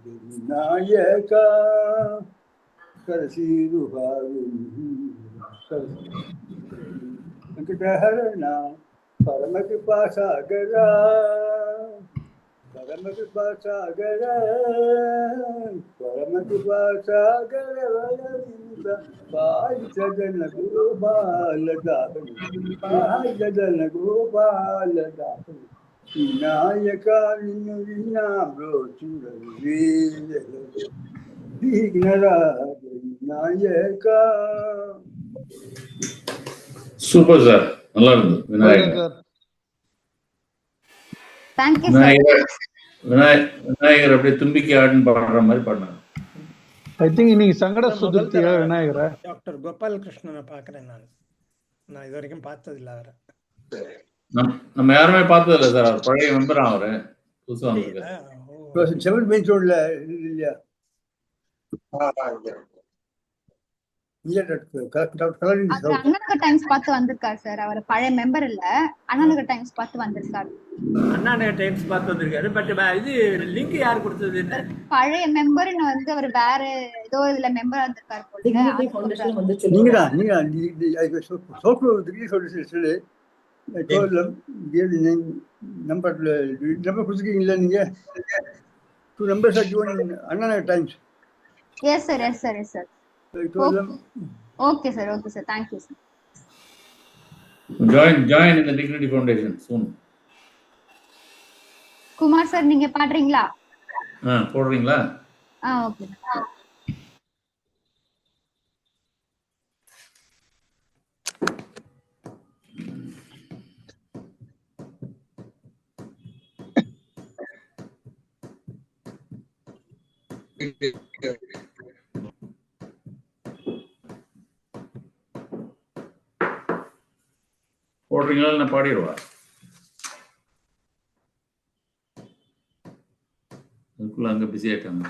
ವಿನಾಯಕ ಕರಸಿರುಹಾರು ವೆಂಕಟಹರಣ ಪರಮ ಕೃಪಾ ಸಾಗರ ಪರಮ ಕೃಪಾ ಸಾಗರ ಪರಮ ಕೃಪಾ ಸಾಗರ ಪಾಯಿಸದನ ಗೋಪಾಲದಾಸನು ಪಾಯಿಸದನ ಗೋಪಾಲದಾಸನು ವಿನಾಯಕ ನಿನ್ನ ವಿನಾಬ್ರೋಚುರರು ವಿಘ್ನರಾಜ ವಿನಾಯಕ. சூப்பர் சார், நல்லா இருந்தது. விநாயகர் விநாயகர் அப்படியே தும்பிக்கை ஆடுன்னு பாடுற மாதிரி பாடினாங்க. ஐ திங்க் இன்னைக்கு சங்கட சதுர்த்தியா விநாயகர டாக்டர் கோபால் கிருஷ்ணனை பாக்குறேன். நான் இது வரைக்கும் பார்த்தது இல்ல. அவரை நம்ம யாருமே பார்த்தது இல்ல சார். அவர் பழைய மெம்பரா? அவரு புதுசா வந்திருக்காரு. அண்ணாநகர் டைம்ஸ் பார்த்து வந்திருக்காரு சார். அவர் பழைய மெம்பர் இல்ல, அண்ணாநகர் டைம்ஸ் பார்த்து வந்திருக்காரு. அண்ணாநகர் டைம்ஸ் பார்த்து வந்திருக்காரு. பட் இது லிங்க் யார் கொடுத்தது? பழைய மெம்பர்னு வந்து அவர் வேற ஏதோ இதுல மெம்பரா இருந்திருக்காரு போல. நம்பர் கொடுத்துருக்கீங்களா நீங்க? 2 numbers are given in Anna Times. Yes sir, yes sir, yes sir. Okay sir, okay sir, thank you sir. Join in the Dignity Foundation soon. Kumar sir நீங்க பாடுறீங்களா? போடுறீங்களா? ஓகே. போடுறீங்களா? நான் பாடிடுவா. அதுக்குள்ள அங்க பிஸி ஆயிட்டாங்க.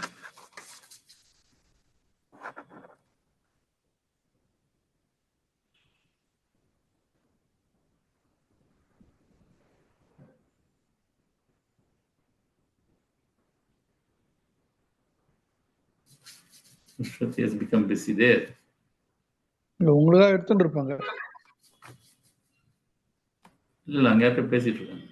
Shruti has become busy there. உங்களா எடுத்துட்டு இருப்பாங்க. இல்ல அங்க யார்கிட்ட பேசிட்டு இருக்காங்க.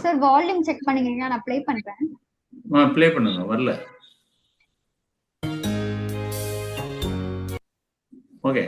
சார் வால்யூம் செக் பண்ணீங்கன்னா நான் ப்ளே பண்றேன். ப்ளே பண்ணுங்க. வரல. ஓகே.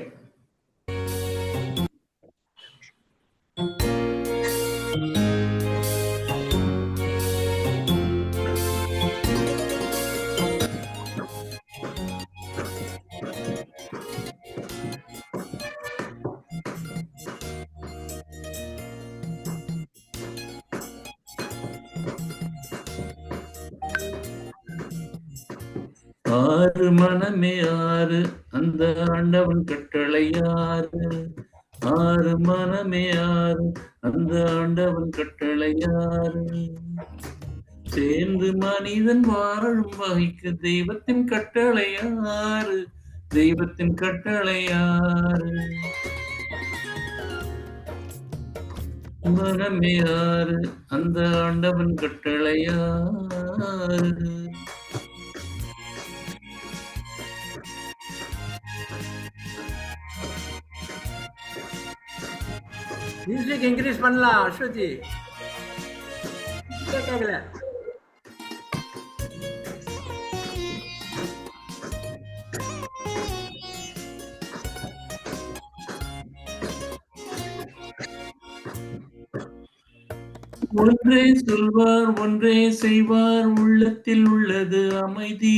ஆறு மனமே ஆறு அந்த ஆண்டவன் கட்டளை யாரு? ஆறு மனமே ஆறு அந்த ஆண்டவன் கட்டளை யாரு? சேர்ந்து மனிதன் வாழும் வகைக்கு தெய்வத்தின் கட்டளை யாரு? தெய்வத்தின் கட்டளை யாரு? மனமே ஆறு அந்த ஆண்டவன் கட்டளை யாரு? மியூசிக் இன்க்ரீஸ் பண்ணலாம் அஸ்வதி. கேட்கல. ஒன்றே சொல்வார் ஒன்றே செய்வார் உள்ளத்தில் உள்ளது அமைதி.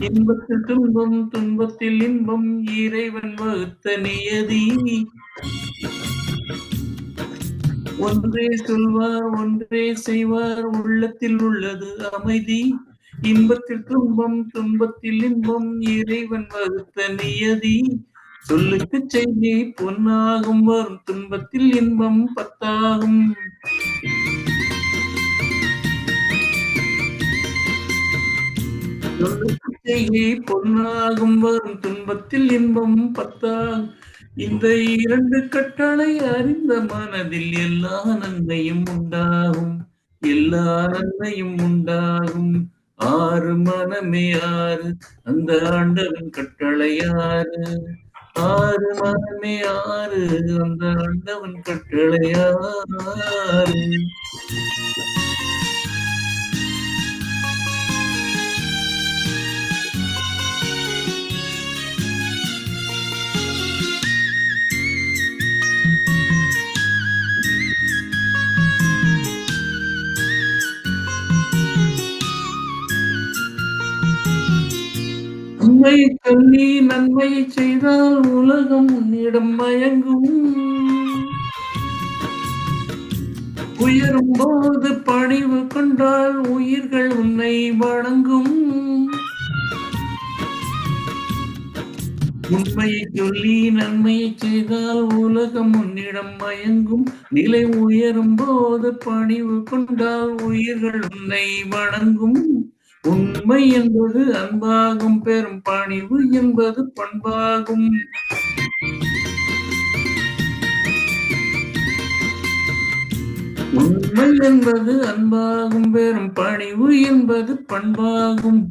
இன்பத்தில் துன்பம் துன்பத்தில் இன்பம் இறைவன் வகுத்த நியதி. ஒன்றே சொல்வார் ஒன்றே செய்வார் உள்ளத்தில் உள்ளது அமைதி. இன்பத்தில் துன்பம் துன்பத்தில் இன்பம் இறைவன் வகுத்த நியதி. சொல்லுக்கு செய்தி பொன்னாகும் வரும் துன்பத்தில் இன்பம் பத்தாகும். சொல்லுக்குச்செய்கை பொன்னாகும் வரும் துன்பத்தில் இன்பம் பத்தாகும். இந்த 2 கட்டளை அறிந்த மனதில் எல்லா நன்மையும் உண்டாகும். எல்லா நன்மையும் உண்டாகும். 6 மனமே 6 அந்த ஆண்டவன் கட்டளை 6. 6 மனமே 6 அந்த ஆண்டவன் கட்டளை 6. உண்மை சொல்லி நன்மை செய்தால் உலகம் உன்னிடம் மயங்கும். உயரும் போது பணிவு கொண்டால் உயிர்கள் உன்னை வணங்கும். உண்மையை சொல்லி நன்மையை செய்தால் உலகம் உன்னிடம் மயங்கும். நிலை உயரும் போது பணிவு கொண்டால் உயிர்கள் உன்னை வணங்கும். உண்மை என்பது அன்பாகும். பெரும் பணிவு என்பது பண்பாகும். உண்மை என்பது அன்பாகும். பெரும் பணிவு என்பது பண்பாகும்.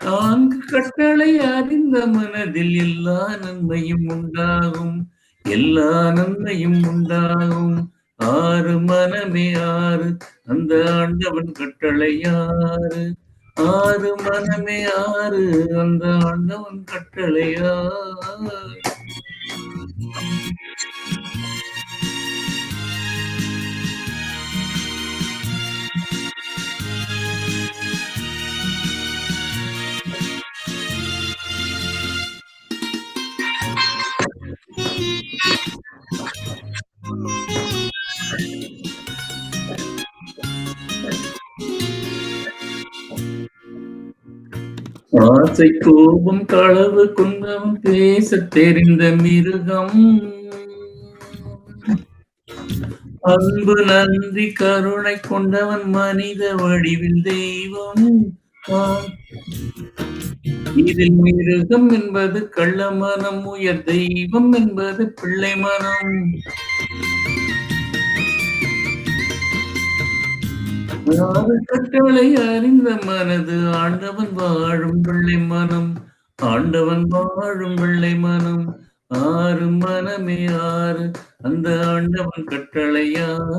4 கட்டளை அறிந்த மனதில் எல்லா நன்மையும் உண்டாகும். எல்லா நன்மையும் உண்டாகும். 6 மனமே 6 அந்த ஆண்டவன் கட்டளை 6. 6 மனமே 6 அந்த ஆண்டவன் கட்டளை 6. ஆசை கோபம் களவு கொண்டவன் பேச தெரிந்த மிருகம். அன்பு நன்றி கருணை கொண்டவன் மனித வடிவில் தெய்வம். இதில் மிருகம் என்பது கள்ள மனம். உயர் தெய்வம் என்பது பிள்ளை மனம். 6 கட்டளை அறிந்த மனது ஆண்டவன் வாழும் பிள்ளை மனம். ஆண்டவன் வாழும் பிள்ளை மனம். 6 மனமே 6 அந்த ஆண்டவன் கட்டளை 6.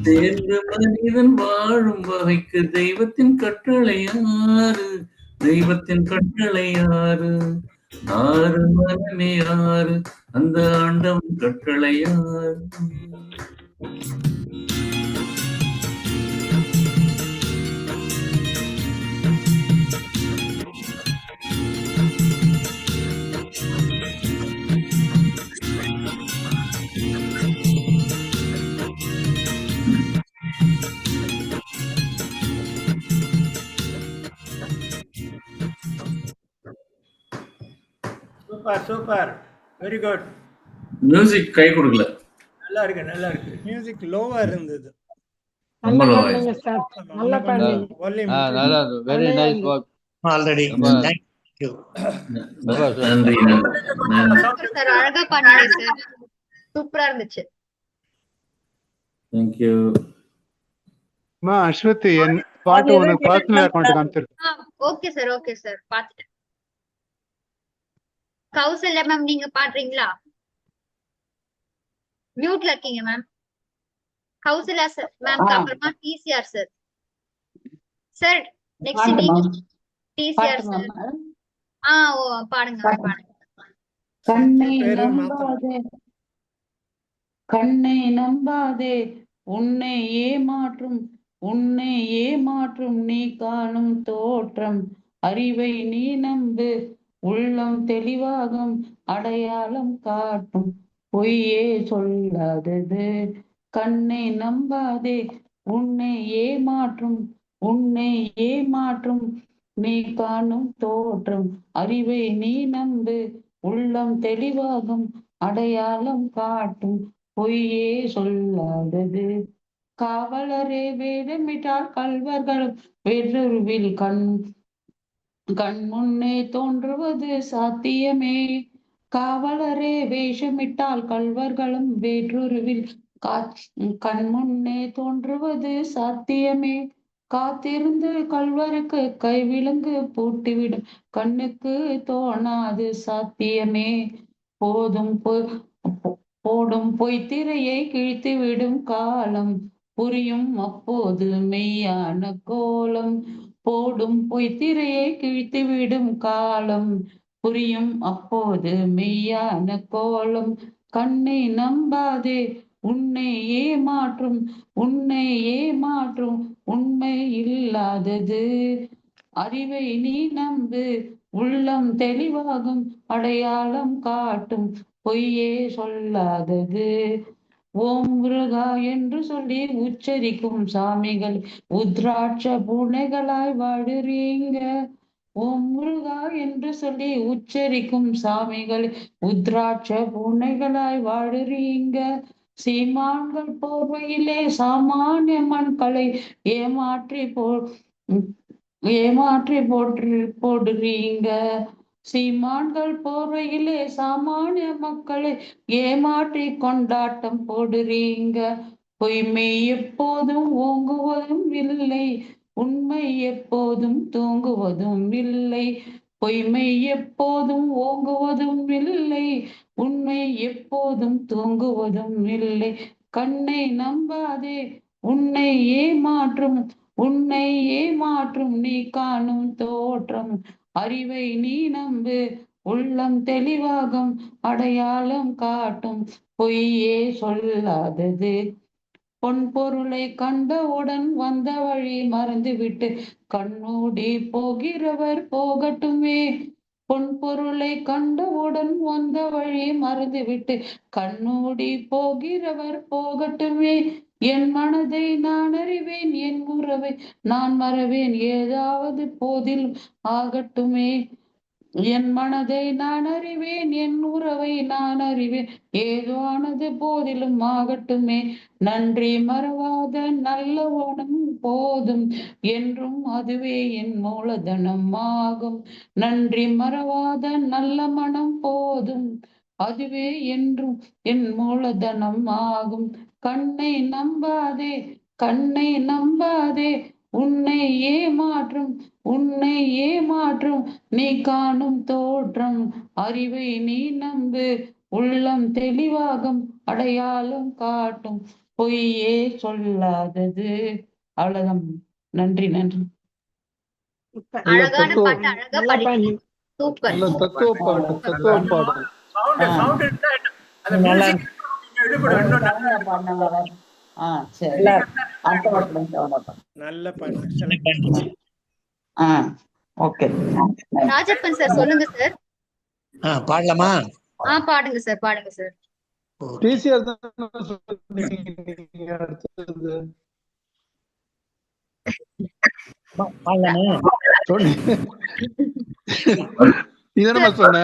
சேர்ந்து மனிதன் வாழும் வகைக்கு தெய்வத்தின் கட்டளை 6. தெய்வத்தின் கட்டளை 6. 6 மனமே 6 அந்த ஆண்டவன் கட்டளை 6. Super very good. மியூசிக் கை கொடுக்கல. நல்லா இருக்கு. மியூசிக் லோவா இருந்தது. ரொம்ப low பாடுனீங்க சார். நல்லா பாடுனீங்க. வால்யூம் நல்லா வெரி நைஸ் ஒர்க் ஆல்ரெடி நன்றி. சார் அழகா பாடுனீங்க சார். சூப்பரா இருந்துச்சு. Thank you. அஸ்வதி என் பாட்டு உனக்கு பர்சனல் அக்கவுண்ட் காமிச்சிருக்கு. ஓகே சார் பாத்துட்டேன். கௌசல்யா மேம் நீங்க பாடுறீங்களா? மியூட்ல இருக்கீங்க மேம். கௌசல்யா சார் மேம் அப்புறமா டிசிஆர் சார். சார் நெக்ஸ்ட் நீங்க டிசிஆர் சார். ஓ பாடுங்க. கண்ணை நம்பாதே உன்னை ஏமாற்றும் நீ காணும் தோற்றம். அறிவை நீ நம்பு உள்ளம் தெளிவாகும் அடையாளம் காட்டும் பொய்யே சொல்லாதது. கண்ணை நம்பாதே உன்னை ஏமாற்றும் நீ காணும் தோற்றம். அறிவை நீ நம்பு உள்ளம் தெளிவாகும் அடையாளம் காட்டும் பொய்யே சொல்லாதது. காவலரே வேடமிட்டால் கள்வர்களும் வேற்றுருவில் கண் முன்னே தோன்றுவது சாத்தியமே. காவலரே வேஷமிட்டால் கள்வர்களும் வேற்றுருவில் கண் முன்னே தோன்றுவது சாத்தியமே. காத்திருந்து கள்வருக்கு கைவிலங்கு பூட்டிவிடும் கண்ணுக்கு தோணாது சாத்தியமே. போடும் பொய்த்திரையை கிழித்துவிடும் காலம் புரியும் அப்போது மெய்யான கோலம். போடும் பொய்த்திரையை கிழித்துவிடும் காலம் புரியும் அப்போது மெய்யான கோலம். கண்ணை நம்பாதே உன்னை ஏமாற்றும் உண்மை இல்லாதது. அறிவை நீ நம்பு உள்ளம் தெளிவாகும் அடையாளம் காட்டும் பொய்யே சொல்லாதது. ஓம் முருகா என்று சொல்லி உச்சரிக்கும் சாமிகள் உத்ராட்ச பூனைகளாய் வாடுறீங்க. ஓம் முருகா என்று சொல்லி உச்சரிக்கும் சாமிகள் உத்ராட்ச பூனைகளாய் வாடுறீங்க. சீமான்கள் போர்வையிலே சாமானிய மண்களை ஏமாற்றி போடுறீங்க. சீமான்கள் போர்வையிலே சாமானிய மக்களை ஏமாற்றி கொண்டாட்டம் போடுறீங்க. பொய்மை எப்போதும் ஓங்குவதும் இல்லை உண்மை எப்போதும் தூங்குவதும் இல்லை. பொய்மை எப்போதும் ஓங்குவதும் இல்லை உண்மை எப்போதும் தூங்குவதும் இல்லை. கண்ணை நம்பாதே உன்னை ஏமாற்றும் நீ காணும் தோற்றம். அறிவை நீ நம்பு உள்ளம் தெளிவாகும் அடையாளம் காட்டும் பொய்யே சொல்லாதது. பொன் பொருளை கண்டவுடன் வந்த வழி மறந்துவிட்டு கண்ணூடி போகிறவர் போகட்டுமே. பொன் பொருளை கண்டவுடன் வந்த வழி மறந்துவிட்டு கண்ணூடி போகிறவர் போகட்டுமே. என் மனதை நான் அறிவேன் என் உறவை நான் மறவேன் ஏதாவது போதில் ஆகட்டுமே. என் மனதை நான் அறிவேன் என் உறவை நான் அறிவேன் ஏதோ ஆனது போதிலும் ஆகட்டுமே. நன்றி மறவாத நல்ல உணம் போதும் என்றும் அதுவே என் மூலதனம் ஆகும். நன்றி மறவாத நல்ல மனம் போதும் அதுவே என்றும் என் மூலதனம் ஆகும். கண்ணை நம்பாதே உன்னை ஏமாற்றும் நீ காணும் தோற்றம். அறிவை நீ நம்பு உள்ளம் தெளிவாகும் அடையாளம் காட்டும் பொய்யே சொல்லாதது. அவ்வளவுதான். நன்றி. அழகான பாட்டு, அழகா பாடிட்டீங்க. சூப்பர். நல்ல தத்துவ பாடல். சவுண்ட் இருந்தா அந்த நல்லா music எடுக்கணும். இன்னும் நல்லா சரி. நல்ல பாட்டு செலக்ட் பண்ணி. ஓகே. ராஜப்பன் சார் சொல்லுங்க சார். பாடலாமா? பாடுங்க சார். டிசிஆர் தானே சொன்னீங்க அடுத்தது. பாடலாமா? நீதானே சொன்ன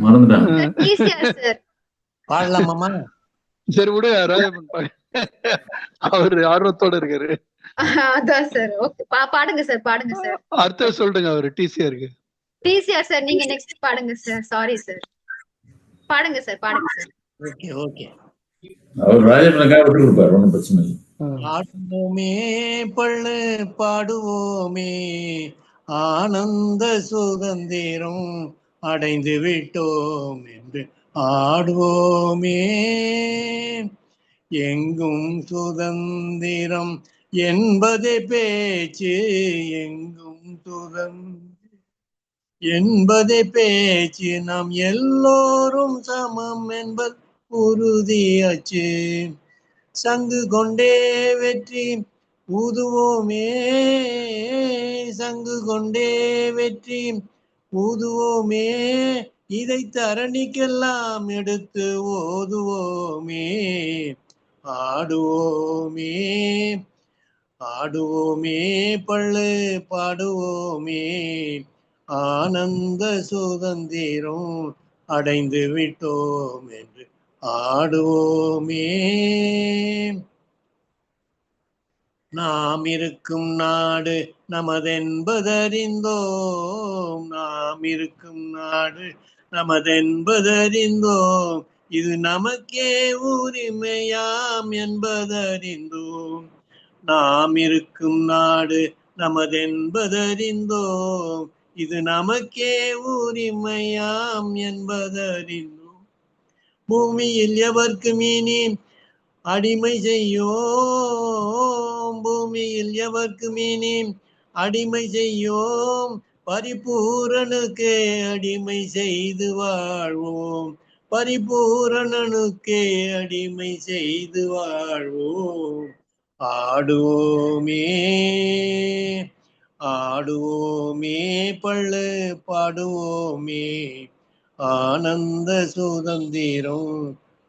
மறந்துட்டாங்க. பாடலாமாமா? சரி விடு ராஜப்பன் அவரு ஆர்வத்தோட இருக்காரு. அதான் சார். ஓகே பாடுங்க சார். அடுத்த சொல்லுங்க அவரு டிசிஆருக்கு. டிசிஆர் சார் நீங்க நெக்ஸ்ட் பாடுங்க சார். Sorry sir. பாடுங்க சார். ஓகே. அவர் ராஜப்பனுக்காக விட்டு கொடுப்பாரு, ஒன்றும் பிரச்சனை இல்லை. பாடுவோமே பள்ளு பாடுவோமே ஆனந்த சுதந்திரம் அடைந்து விட்டோம் என்று ஆடுவோமே. எங்கும் சுதந்திரம் என்பதே பேச்சு எங்கும் என்பதே பேச்சு நாம் எல்லோரும் சமம் என்பது உறுதியாச்சு. சங்கு கொண்டே வெற்றி ஊதுவோமே இதை தரணிக்கெல்லாம் எடுத்து ஓதுவோமே. ஆடுவோமே பள்ளு பாடுவோமே ஆனந்த சுதந்திரம் அடைந்து விட்டோம் என்று ஆடுவோமே. நாம் இருக்கும் நாடு நமதென்பதறிந்தோம், நாம் இருக்கும் நாடு நமதென்பதறிந்தோம், இது நமக்கே உரிமையாம் என்பதறிந்தோம். நாம் இருக்கும் நாடு நமதென்பதறிந்தோம், இது நமக்கே உரிமையாம் என்பதறிந்தோம். பூமியில் எவர்க்கு மீனி அடிமை செய்யோம், பூமியில் எவர்க்கு மீனி அடிமை செய்யோம், பரிபூரணனுக்கே அடிமை செய்து வாழ்வோம், பரிபூரணனுக்கே அடிமை செய்து வாழ்வோம். ஆடுவோமே ஆடுவோமே பள்ளு பாடுவோமே, ஆனந்த சுதந்திரம்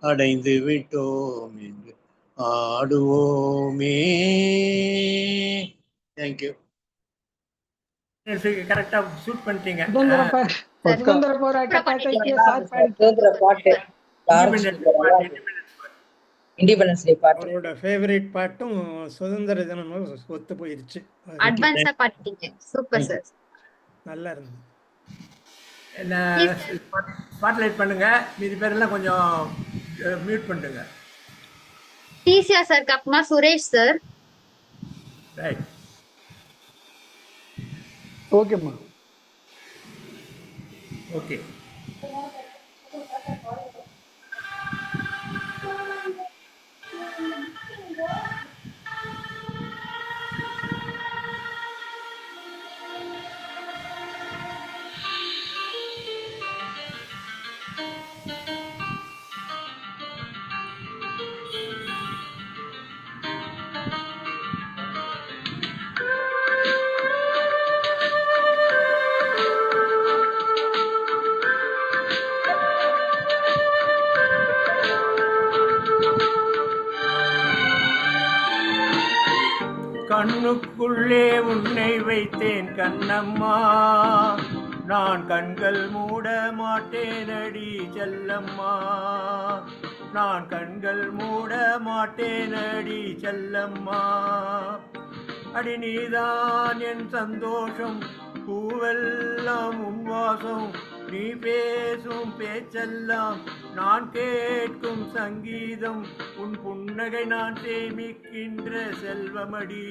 அடைந்து விட்டோம் என்று ஆடுவோமே. தேங்க்யூ. கரெக்டா சூட் பண்ணிட்டீங்க. பக்கா. போராட்ட பாட்டு இண்டிபெண்டன்ஸ் டே பாட்டு அவரோட ஃபேவரட் பாட்டும் சுதந்திர தினம் ஒத்து போயிருச்சு. அட்வான்ஸா பாட்டீங்க. Super sir. நல்லா இருந்தது. என்ன ஸ்பாட்லைட் பண்ணுங்க, மீதி பேரெல்லாம் கொஞ்சம் மியூட் பண்ணுங்க. டிசிஆர் சார் அப்புறமா சுரேஷ் சார். ரைட், ஓகேம்மா. ஓகே. கண்ணுக்குள்ளே உன்னை வைத்தேன் கண்ணம்மா, நான் கண்கள் மூட மாட்டேனடி செல்லம்மா, நான் கண்கள் மூட மாட்டேனடி செல்லம்மா. அடி நீதான் என் சந்தோஷம், பூவெல்லாம் உன் வாசம், நீ பேசும் பேச்செல்லாம் நான் கேட்கும் சங்கீதம், உன் புன்னகை நான் சேமிக்கின்ற செல்வமடி,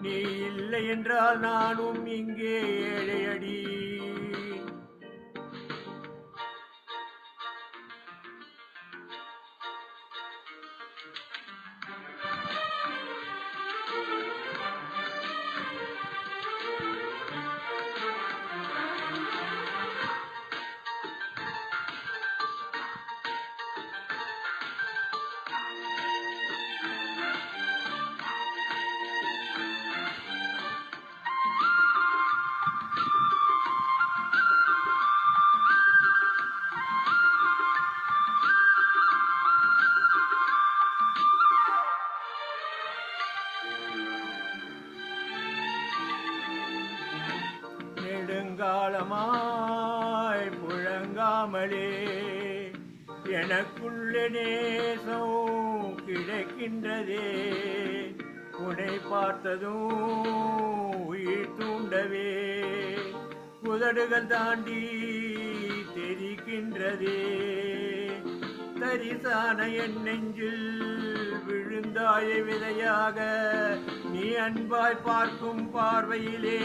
நீ இல்லை என்றால் நானும் இங்கே ஏழையடி. நெடுங்காலமாய் புழங்காமலே எனக்குள்ளே நேசம் கிடைக்கின்றதே, உன்னை பார்த்ததும் உயிர் தூண்டவே உதடுகள் தாண்டி தெரிக்கின்றதே, தரிசான என் நெஞ்சில் விழுந்தாய விதையாக, நீ அன்பாய் பார்க்கும் பார்வையிலே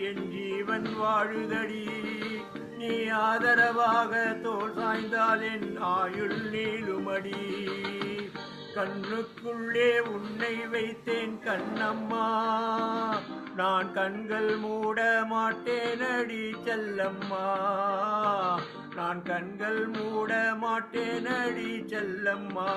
என் ஜீவன் வாழுதடி, நீ ஆதரவாக தோல் சாய்ந்தால் என் ஆயுள் நீளுமடி. கண்ணுக்குள்ளே உன்னை வைத்தேன் கண்ணம்மா, நான் கண்கள் மூட மாட்டேனடி செல்லம்மா, நான் கண்கள் மூட மாட்டேனடி செல்லம்மா.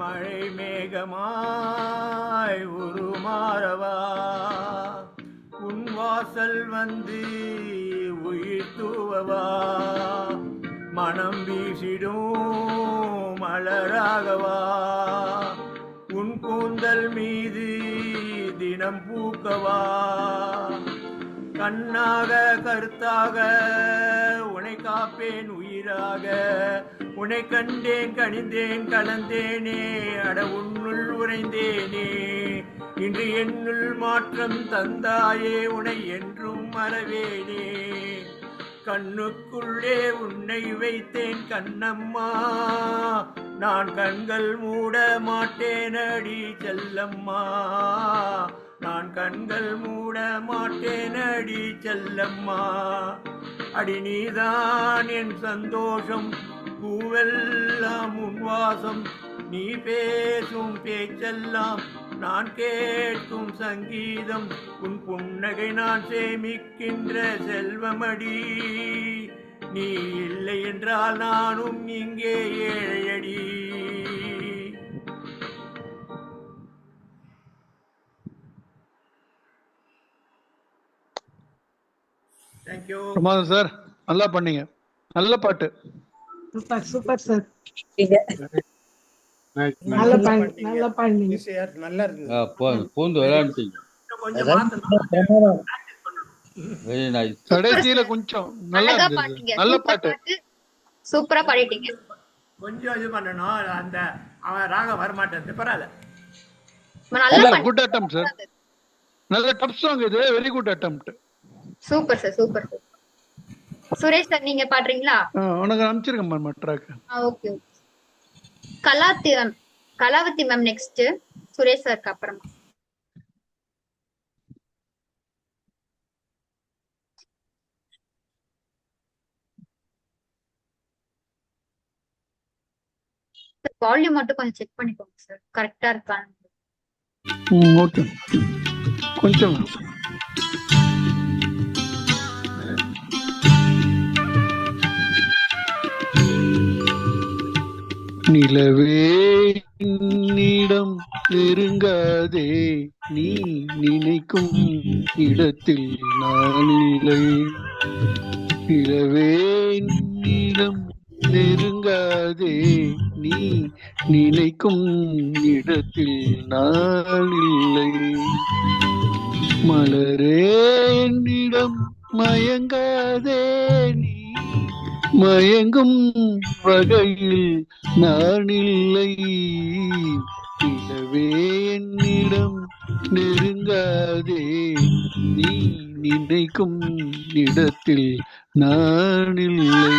மழை மேகமாய் உருமாறவா உன் வாசல் வந்து உயிர் தூவவா மனம் வீசிடும் மலராகவா உன் கூந்தல் மீது தினம் பூக்கவா கண்ணாக கருத்தாக உனை காப்பேன் உயிராக உனை கண்டேன் கனிந்தேன் கலந்தேனே அட உன்னுள் உறைந்தேனே இன்று என்னுள் மாற்றம் தந்தாயே உனை என்றும் மறவேனே கண்ணுக்குள்ளே உன்னை வைத்தேன் கண்ணம்மா நான் கண்கள் மூட மாட்டேனடி செல்லம்மா நான் கண்கள் மூட மாட்டேனடி செல்லம்மா அடி நீதான் என் சந்தோஷம் பூவெல்லாம் உன் வாசம் நீ பேசும் பேச்செல்லாம் நான் கேட்கும் சங்கீதம் உன் புன்னகை நான் சேமிக்கின்ற செல்வமடி நீ இல்லை என்றால் நானும் இங்கே ஏழையடி. தேங்க்யூ. பிரமாதம் சார், நல்லா பண்ணீங்க, நல்ல பாட்டு. Super super sir. நல்லா பாடுனீங்க சார், நல்லா இருந்தது. பூந்து விளையாண்டுட்டீங்க. கொஞ்சம் மாத்தணும். Very nice. கடைசியில கொஞ்சம் நல்லா இருந்தது, நல்ல பாட்டு. சூப்பரா பாடிட்டீங்க. கொஞ்சம் இது பண்ணணும், அந்த அவன் ராகம் வரமாட்டேன். பரவாயில்ல, குட் அட்டெம்ப்ட் சார், நல்ல டப் சாங் இது, very good attempt. Super sir, super sir. Suresh sir நீங்க பாடுறீங்களா? உனக்கு அனுப்பிச்சிருக்கேன் track. Okay. Kalavathi ma'am next, Suresh சாருக்கு அப்புறமா. வால்யூம் மட்டும் கொஞ்சம் செக் பண்ணிக்கோங்க சார், கரெக்டா இருக்கான்னு. ஓகே, கொஞ்சம் நிலவே என்னிடம் நெருங்காதே, நீ நினைக்கும் இடத்தில் நான் இல்லை. நிலவே என்னிடம் நெருங்காதே, நீ நினைக்கும் இடத்தில் நான் இல்லை. மலரே என்னிடம் மயங்காதே, நீ மயங்கும் வகையில் நான் இல்லை. நிலவே என்னிடம் நெருங்காதே, நீ நினைக்கும் இடத்தில் நான் இல்லை.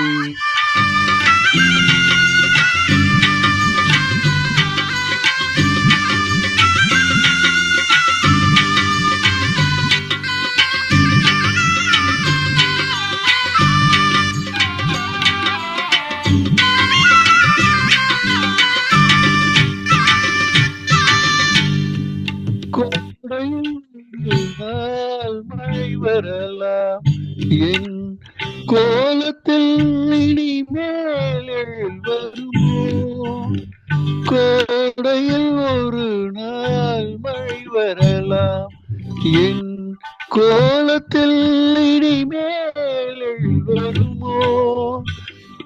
மழை வரலாம், என் கோலத்தில் இனிமேல் வருமோ. கோடையில் ஒரு நாள் மழை வரலாம், என் கோலத்தில் இனிமேல் வருமோ.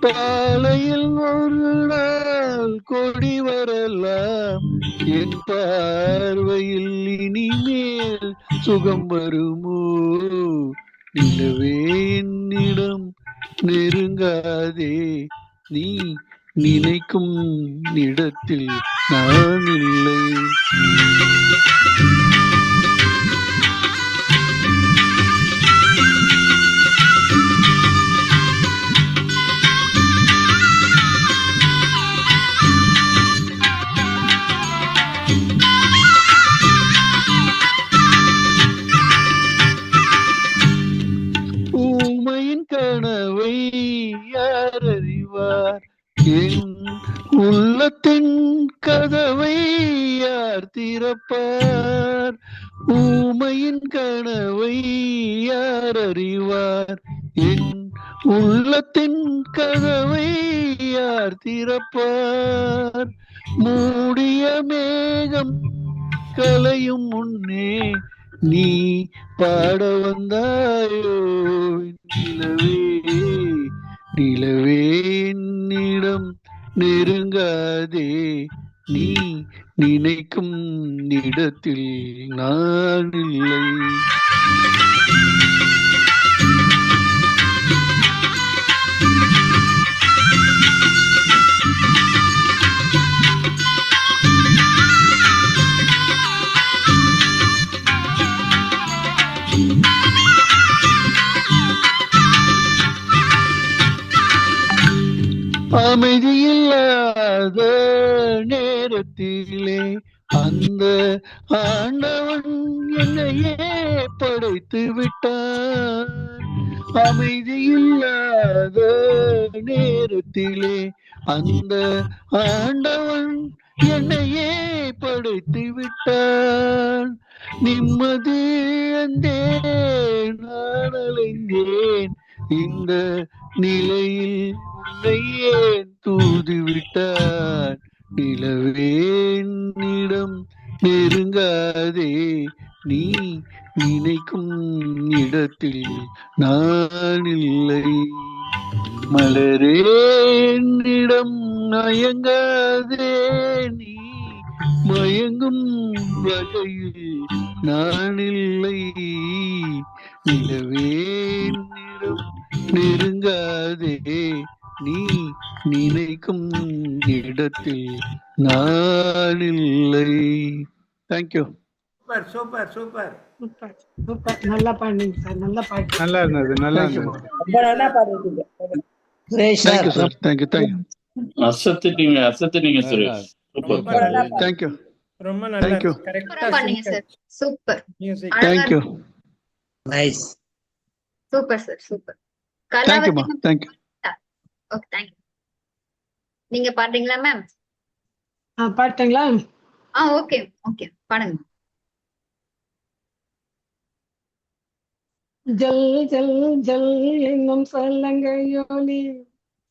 பாலையில் ஒரு நாள் கொடி வரலாம், என் பார்வையில் இனிமேல் சுகம் வருமோ. நிலவே என்னிடம் நெருங்காதே, நீ நினைக்கும் இடத்தில் நான் இல்லை. கனவை யார் அறிவார், என் உள்ளத்தின் கதவை யார் திறப்பார். ஊமையின் கனவை யார் அறிவார், என் உள்ளத்தின் கதவை யார் திறப்பார்? மூடிய மேகம் கலையும் முன்னே நீ பாட வந்தாயோ நிலவே, நிலவே என்னிடம் நெருங்காதே, நீ நினைக்கும் இடத்தில் நான் இல்லை. அமைதியில்லாத நேரத்திலே அந்த ஆண்டவன் என்னையே படைத்து விட்டான். அமைதியில்லாத நேரத்திலே அந்த ஆண்டவன் என்னையே படைத்து விட்டான். நிம்மதி அந்தேன் நான் அலைந்தேன், இந்த நிலையில் உன்னை ஏன் தூது விட்டான்? நிலவே என்னிடம் நெருங்காதே, நீ நினைக்கும் இடத்தில் நான் இல்லை. மலரே என்னிடம் மயங்காதே, நீ மயங்கும் வகையில் நான் இல்லை. நிலவே என்னிடம் நெருங்காதே, நீ நினைக்கும் இடத்தில் நான் இல்லை. Thank you. Super super super super super. நல்லா பாடுனீங்க சார். நல்லா பாட்டு. நல்லா இருந்தது, நல்லா இருந்தது. ரொம்ப நல்லா பாடிட்டீங்க. Suresh thank you sir. Thank you thank you அசத்திட்டீங்க சுரேஷ். ரொம்ப நல்லா தேங்க்யூ ரொம்ப நல்லா தேங்க்யூ கரெக்டா பண்ணீங்க sir. Super. Music. Thank you nice. Super sir. Super. தேங்க்யூமா தேங்க்யூ. Okay, thank you. நீங்க பாடுறீங்களா மேம்? பாட்டுங்களா? ஓகே ஓகே, பாடுங்க. ஜல் ஜல் ஜல் என்னும் சலங்கையொலி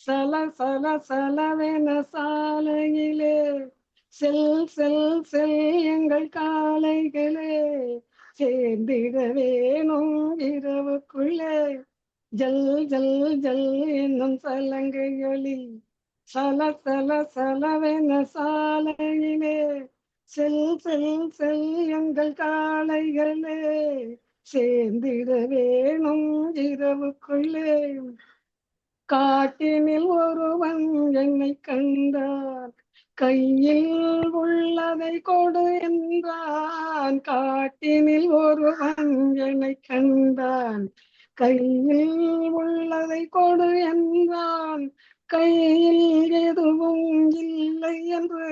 சல சல சலவென சாலையிலே செல் செல் செல் எங்கள் காளைகளே சேர்ந்திட வேணும் இரவுக்குள்ளே. ஜல் ஜல் ஜல் என்னும் சலங்கையொலி சல சல சலவென சாலையிலே செல் செல் செல் எங்கள் காளைகளே சேர்ந்திட வேணும் இரவுக்குள்ளே. காட்டினில் ஒருவன் என்னை கண்டான், கையில் உள்ளதை கொடு என்றான். காட்டினில் ஒருவன் என்னை கண்டான், கையில் உள்ளதை கொடு என்றான். கையில் எதுவும் இல்லை என்று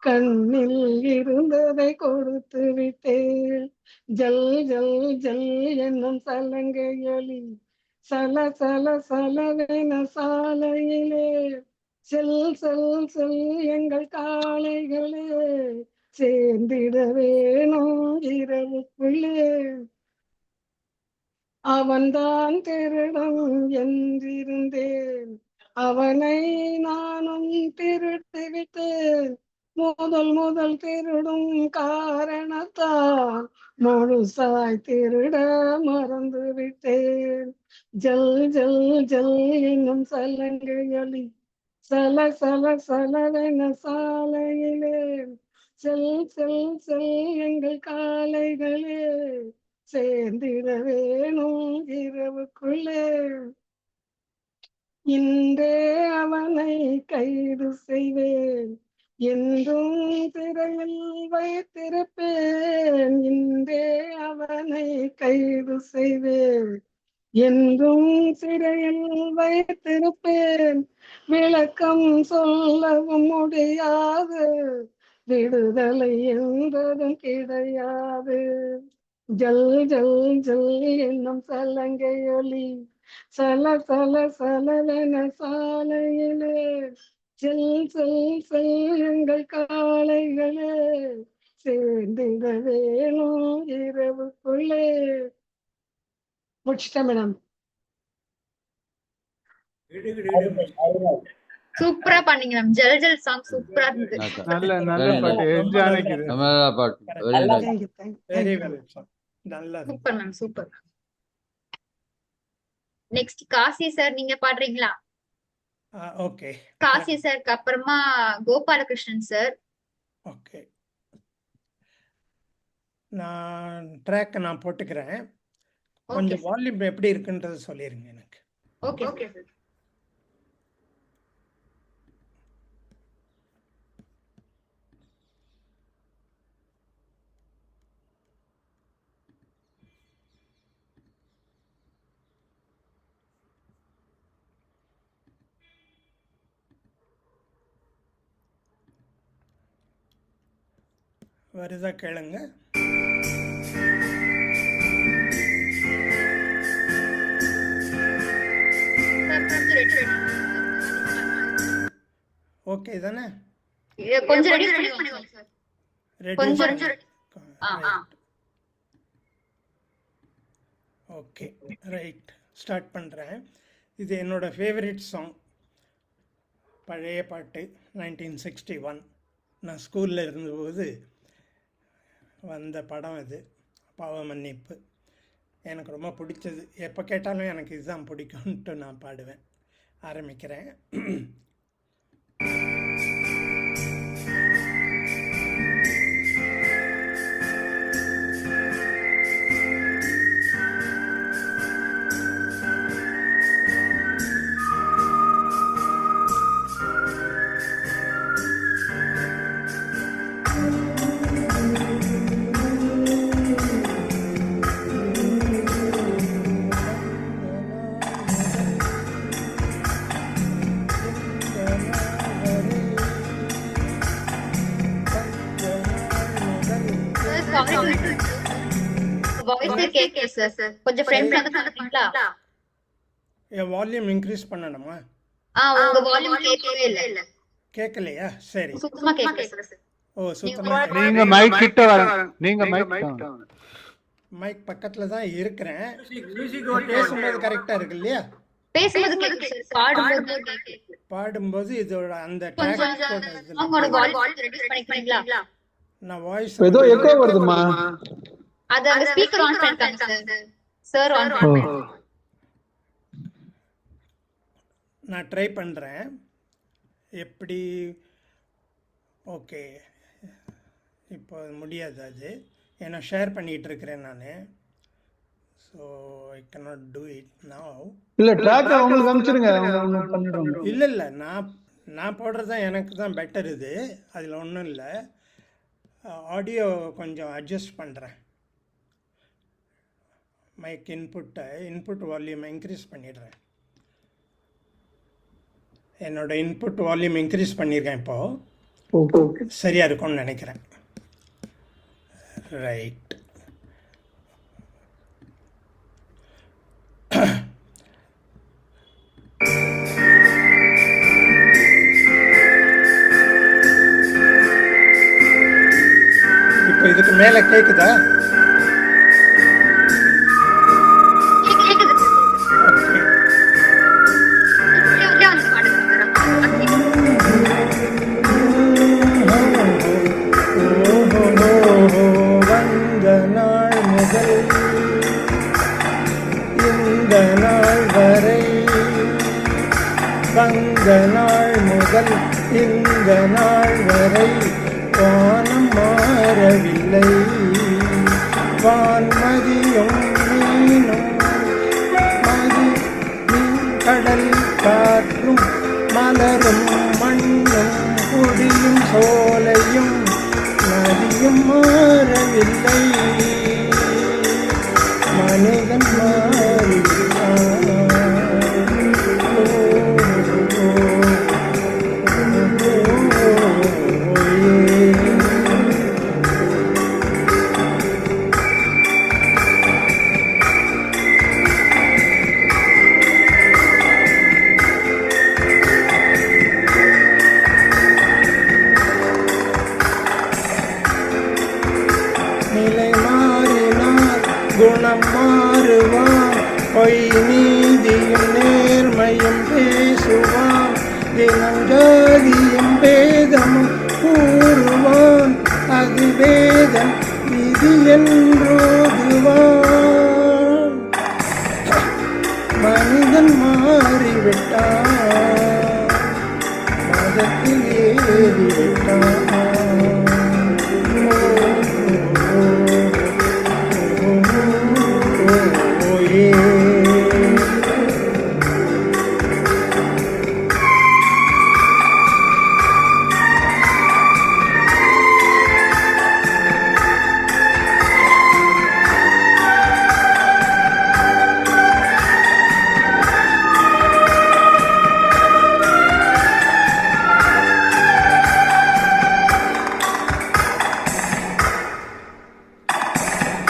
கண்ணில் இருந்ததை கொடுத்து விட்டேன். ஜல் ஜல் ஜல் என்னும் சலங்கையொலி சல சல சலவென சாலையிலே செல் செல் செல் எங்கள் காளைகளே சேர்ந்திட வேணும் இரவுக்குள்ளே. அவன்தான் திருடன் என்றிருந்தேன், அவனை நானும் திருட்டு விட்டேன். முதல் முதல் திருடும் காரணத்தால் முழுசாய் திருட மறந்து விட்டேன். ஜல் ஜல் ஜல் என்னும் சலங்கையொலி சல சல சலவென சாலையிலே செல் செல் செல் எங்கள் காளைகளே சேர்ந்திட வேணும் இரவுக்குள்ளே. இன்றே அவனை கைது செய்வேன், என்றும் திரையில் வைத்திருப்பேன். இன்றே அவனை கைது செய்வேன், என்றும் சிறையில் வைத்திருப்பேன். விளக்கம் சொல்லவும் முடியாது, விடுதலை என்பதும் கிடையாது. ஜல் ஜல் ஜல் என்னும் சலங்கையொலி சல சல சலவென சாலையிலே செல் செல் செல் எங்கள் காளைகளே சேர்ந்திட வேணும் இரவுக்குள்ளே. முடிச்சிட்டேன் மேடம். சூப்பரா பண்ணீங்க மேம். ஜல் ஜல் சாங் சூப்பரா இருந்தது. நல்ல பாட்டு ஜானகிது. பாட்டு very nice. Thank you very well. நல்லா super ma'am super. Next Kasi sir நீங்க பாடுறீங்களா? ஓகே காசி சாருக்கு அப்புறமா கோபாலகிருஷ்ணன் சார். ஓகே. ட்ராக் நான் போட்டுக்கிறேன். கொஞ்சம் வால்யூம் எப்படி இருக்குன்றது சொல்லிருங்க எனக்கு. Okay okay sir. வருதா கேளுங்க. ஓகே தானே? கொஞ்சம் ரெடி பண்ணுங்க சார். கொஞ்சம் ஓகே ரைட் ஸ்டார்ட் பண்ணுறேன். இது என்னோட ஃபேவரட் சாங். பழைய பாட்டு 1961. நான் ஸ்கூலில் இருந்தபோது வந்த படம் இது. பாவ மன்னிப்பு எனக்கு ரொம்ப பிடிச்சது. எப்போ கேட்டாலும் எனக்கு இதுதான் பிடிக்கும்ன்ட்டு நான் பாடுவேன். ஆரம்பிக்கிறேன். கொஞ்சம் ஃப்ரெண்ட்ஸ் வந்து சொல்றீங்களா? என் வால்யூம் இன்க்ரீஸ் பண்ணணுமா? உங்க வால்யூம் கேட்கவே இல்ல. கேட்கலையா? சரி. சுத்தமா கேட்கல சார். ஓ சுத்தமா. நீங்க மைக் கிட்ட வரணும். நீங்க மைக் பக்கத்துல தான் இருக்கிறேன். பேசும்போது கரெக்டா இருக்கு இல்லையா? பேசும்போது கேக்குது சார். பாடும்போது இதோட அந்த உங்களோட வால்யூம் ரெடியூஸ் பண்ணிக்கிறீங்களா? நான் வாய்ஸ் ஏதோ எக்கோ வருதுமா. அது அந்த ஸ்பீக்கர் ஆன் பண்ணிட்டாங்க சார். சார் ஆன் பண்ணுங்க. நான் ட்ரை பண்றேன். எப்படி? ஓகே. இப்போ முடியாது அது. ஏன்னா ஷேர் பண்ணிட்டு இருக்கிறேன் நான். So I cannot do it now. இல்ல ட்ராக் உங்களுக்கு அனுப்பிச்சிடுங்க. அவங்க பண்ணிடுவாங்க. இல்லை நான் போடுறது தான் எனக்கு தான் பெட்டர் இது. அதில் ஒன்றும் இல்லை. ஆடியோ கொஞ்சம் அட்ஜஸ்ட் பண்ணுறேன். மைக் இன்புட் வால்யூம் இன்க்ரீஸ் பண்ணிடுறேன். என்னோட இன்புட் வால்யூம் இன்க்ரீஸ் பண்ணியிருக்கேன். இப்போது சரியாக இருக்கும்னு நினைக்கிறேன். ரைட். இப்போ இதுக்கு மேலே கேட்குதா? வந்த நாள் முதல் இந்த நாள் வரை, வந்த நாள் முதல் இந்த நாள் வரை வானம் மாறவில்லை. வான்மதியும் மீனும் கடல் காற்றும் மலரும் மண்ணும் குடியும் சோலையும் நதியும் மாறவில்லை. மனிதன் மாறுகிறான். நிலை மாறினால் குணம் மாறுவான். பொய் நீதியும் நேர்மையும் பேசுவான், தினம் ஜாதியும் பேதமும் கூறுவான், அது வேதம் விதி என்றோதுவான். மனிதன் மாறிவிட்டான், மதத்தில் ஏறிவிட்டான்.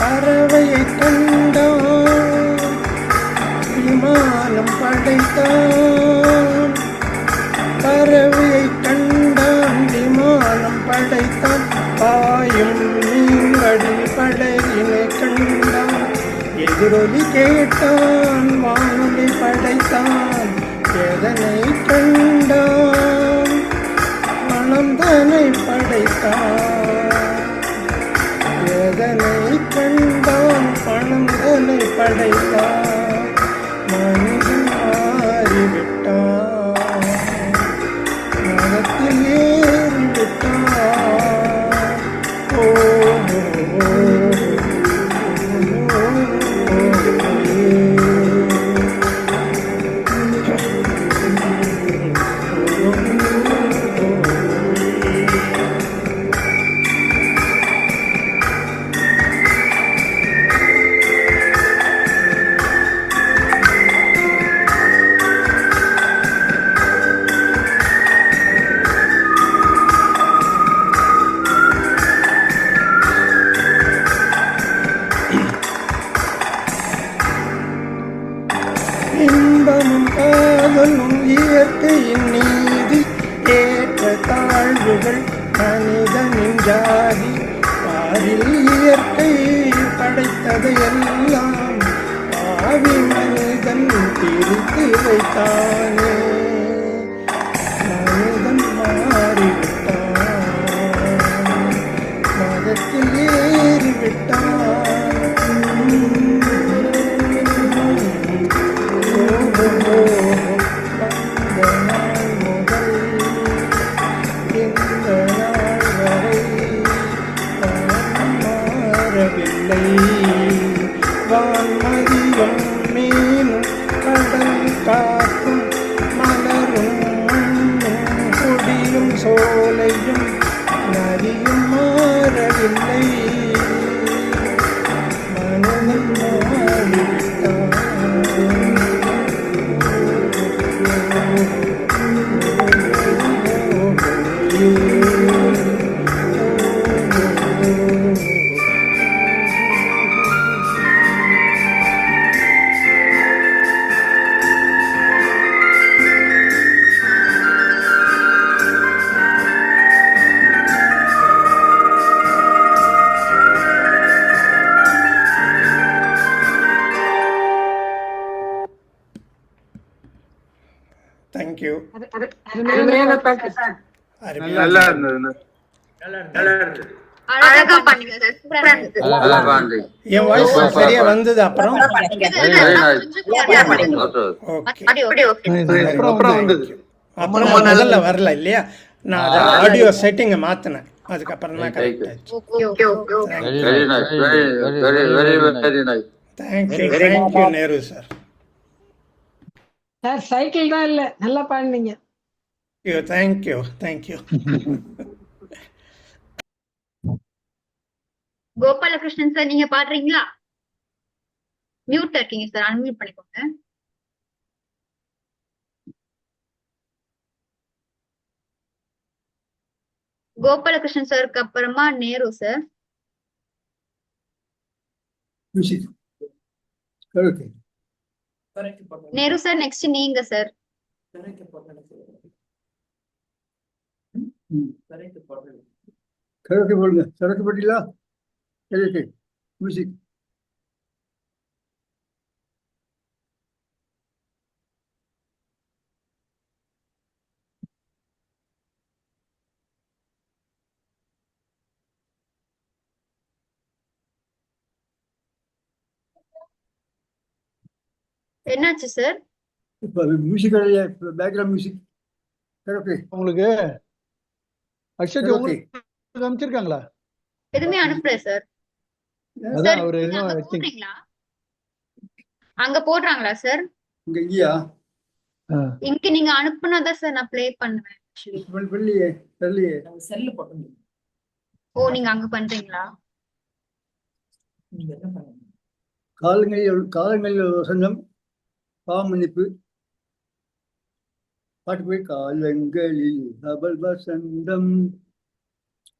பறவையை கண்டான், விமானம் படைத்தான். பறவையை கண்டான், விமானம் படைத்தான். பாயும் மீன்களில் படையினை கண்டான். எதிரொலி கேட்டான், வானொலி படைத்தான். எதனை கண்டான், மனம் தன்னை படைத்தான். எதனை கண்டான், பணம் தன்னை படைத்தான். மனிதன் மாறிவிட்டான், மதத்தில் ஏறிவிட்டான். ஓ இன்பமும் காதலும் இயற்கையின் நீதி, ஏற்ற தாழ்வுகள் மனிதனின் ஜாதி. பாரில் இயற்கை படைத்ததையெல்லாம் பாவி மனிதன் பிரித்து வைத்தானே. மனிதன் மாறிவிட்டான், மதத்தில் ஏறிவிட்டான். வான்மதியும் மீனும் கடல் காற்றும் மலரும் மண்ணும் கொடியும் சோலையும் நதியும் மாறவில்லை. மனதில் மாறிவிட்டான். தேங்க்யூ. நல்லா இருந்தது. என் வாய்ஸ் சரியா வந்தது. அப்புறம் அப்புறம் முதல்ல வரல இல்லையா? நான் ஆடியோ செட்டிங்க மாத்தினேன், அதுக்கப்புறம் தான் கரெக்ட் ஆச்சு. Thank you Nehru sir. Sir cycle தான் இல்ல, நல்லா பாடுனீங்க. Thank you thank you. கோபாலகிருஷ்ணன் சார், நீங்க பாடுறீங்களா? மியூட் இருக்கீங்க சார், அன்மியூட் பண்ணிக்கோங்க. கோபாலகிருஷ்ணன் சாருக்கு அப்புறமா Nehru sir. Nehru sir next நீங்க சார். கரோக்கே போடுங்க. கரோக்கே போட்டீங்களா? Karaoke music. என்னாச்சு சார்? இப்போ மியூசிக் பேக்ரவுண்ட் மியூசிக் ஓகே உங்களுக்கு அக்ஷய் ஓகே உங்களுக்கு அனுப்பிச்சிருக்காங்களா? எதுவுமே அனுப்பல சார். அதான் சார் அவரு நீங்க இன்னும் அங்க I think போடுறீங்களா? அங்க போடுறாங்களா சார்? இங்க இல்லையா? இங்க நீங்க அனுப்புனாதான் சார் நான் ப்ளே பண்ணுவேன் actually. வெள்ளியே வெள்ளியே செல்லு போட்டு ஓ நீங்க அங்க பண்றீங்களா? நீங்க என்ன பண்ணுங்க காலங்களில் வசந்தம் பாமன்னிப்பு பாட்டு போய் காலங்களில் அபல் வசந்தம்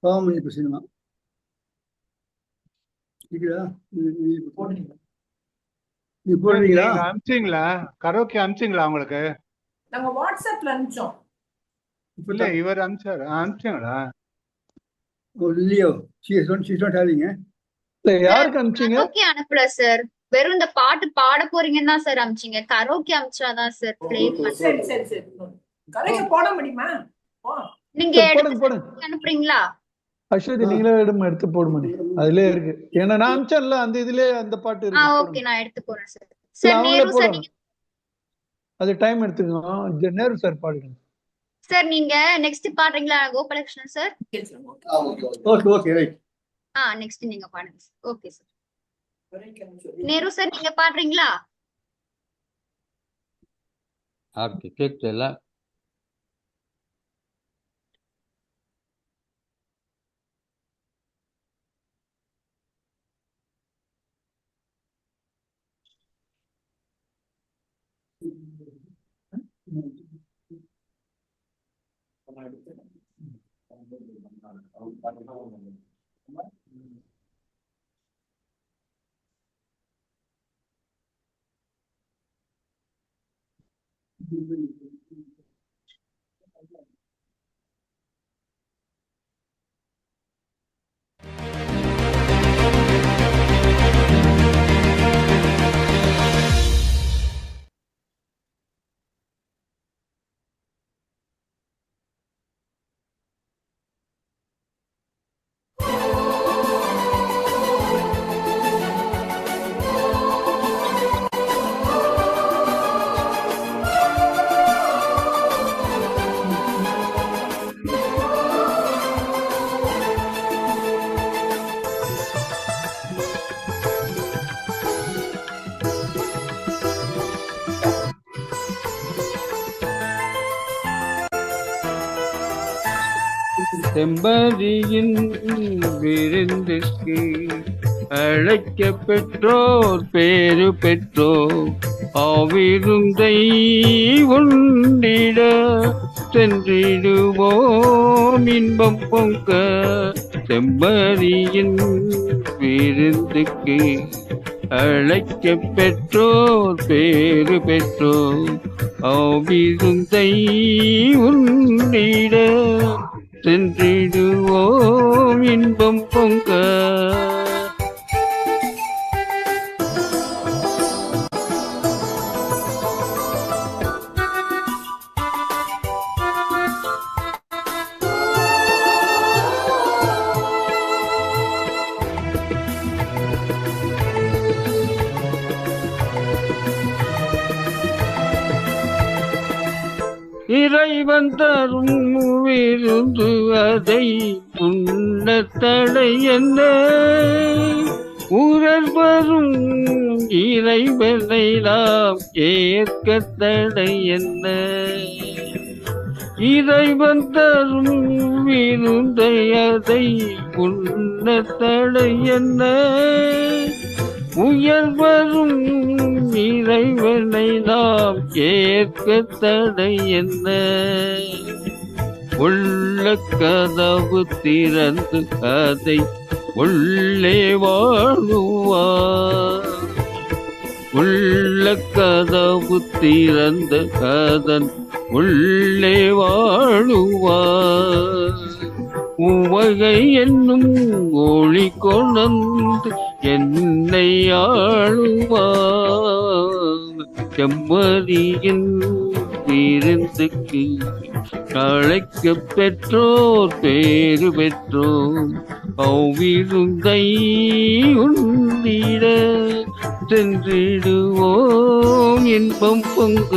பாமன்னிப்பு சினிமா இருக்குதா? போடுறீங்க. நீ போடுறீங்களா? நீங்க அனுப்பிச்சிங்களா? கரோக்கி அனுப்பிச்சிங்களா உங்களுக்கு? நாங்க வாட்ஸ்அப்ல அனுப்பிச்சோம். இல்ல இவர் அனுப்பிச்சாங்களா? இல்லையோ she's not having இல்ல, யாருக்கு அனுப்பிச்சீங்க? கரோக்கே அனுப்பல சார். வெறும் இந்த பாட்டு பாட போறீங்கன்னு தான் சார் அனுப்பிச்சீங்க. கரோக்கே அனுப்பிச்சாதான் சார் ப்ளே பண்ண. சரி சரி சரி. கரைக்கு போட முடியுமா? போ. நீங்க சரி, எடுத்து போடுங்க. அனுப்புறீங்களா? அஸ்வதி நீங்களே எடுத்து போடுமா? அதுலயே இருக்கு. ஏன்னா நான் அனுப்பிச்சேன்ல அந்த இதுலயே அந்த பாட்டு இருக்கு. ஓகே போடுங்க. நான் எடுத்து போறேன் சார். இல்ல, சார் அவங்களே நேரு சார் போடுவாங்க. நீங்க அது டைம் எடுத்துக்கணும். நேரு சார் பாடுங்க. சார் நீங்க நெக்ஸ்ட் பாடுறீங்களா Gopalakrishnan sir? Okay okay right. Next நீங்க பாடுங்க சார். Okay sir. கரைக்கு அனுப்பிச்சோம். நேரு சார் நீங்க பாடுறீங்களா? ஓகே கேட்கல. செம்பதியின் விருந்துக்கு அழைக்க பெற்றோர் பேரு பெற்றோர் அவ்விருந்தை உண்டிட சென்றிடுவோம் இன்பம் பொங்க. செம்பதியின் விருந்துக்கு அழைக்க பெற்றோர் பேரு பெற்றோர் அவ்விருந்தை உண்டிட சென்றிடுவோம் இன்பம் பொங்க. இறைவன் தரும் விருந்து அதை உண்ண தடை என்ன? ஊரர் வரும் இறைவனை நாம் ஏற்க தடை என்ன? இறைவன் தரும் விருந்தை அதை உண்ண தடை என்ன? உயர்வரும் இறைவனை நாம் ஏற்க தடை என்ன? உள்ள கதவு திறந்து அதை உள்ளே வாழுவார். உள்ள கதவு திறந்த அதன் உள்ளே வாழுவார். உவகை என்னும் ஒளி கொணர்ந்து என்னை ஆளுவார். செம்மறியின் விருந்துக்கு அழைக்க பெற்றோர் பேரு பெற்றோர் அவ்விருந்தை உண்டிட சென்றிடுவோம் இன்பம் பொங்க.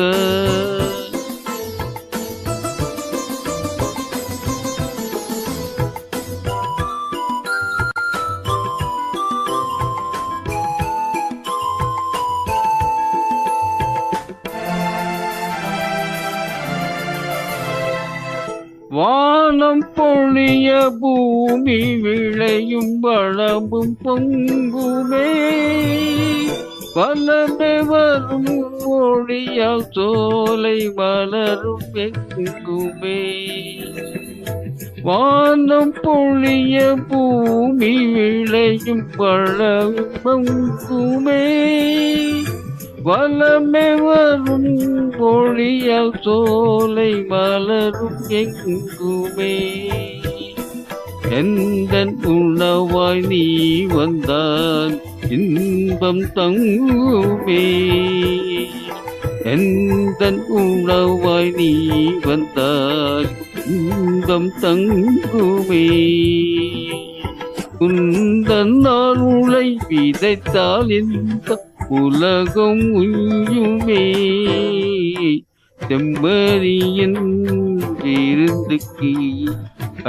வானம் பொழிய பூமி விளையும் வளமும் பொங்குமே. வளமே வரும் ஒளியால் சோலை மலரும் எங்குமே. வானம் பொழிய பூமி விளையும் வளமும் பொங்குமே. வளமே வரும் ஒளியால் சோலை மலரும் எங்குமே. எந்தன் உணவாய் நீ வந்தால் இன்பம் தங்குமே. எந்தன் உணவாய் நீ வந்தால் இன்பம் தங்குமே. உந்தன் அருளை விதைத்தால் இந்த உலகம் உய்யுமே. செம்மறியின் விருந்துக்கு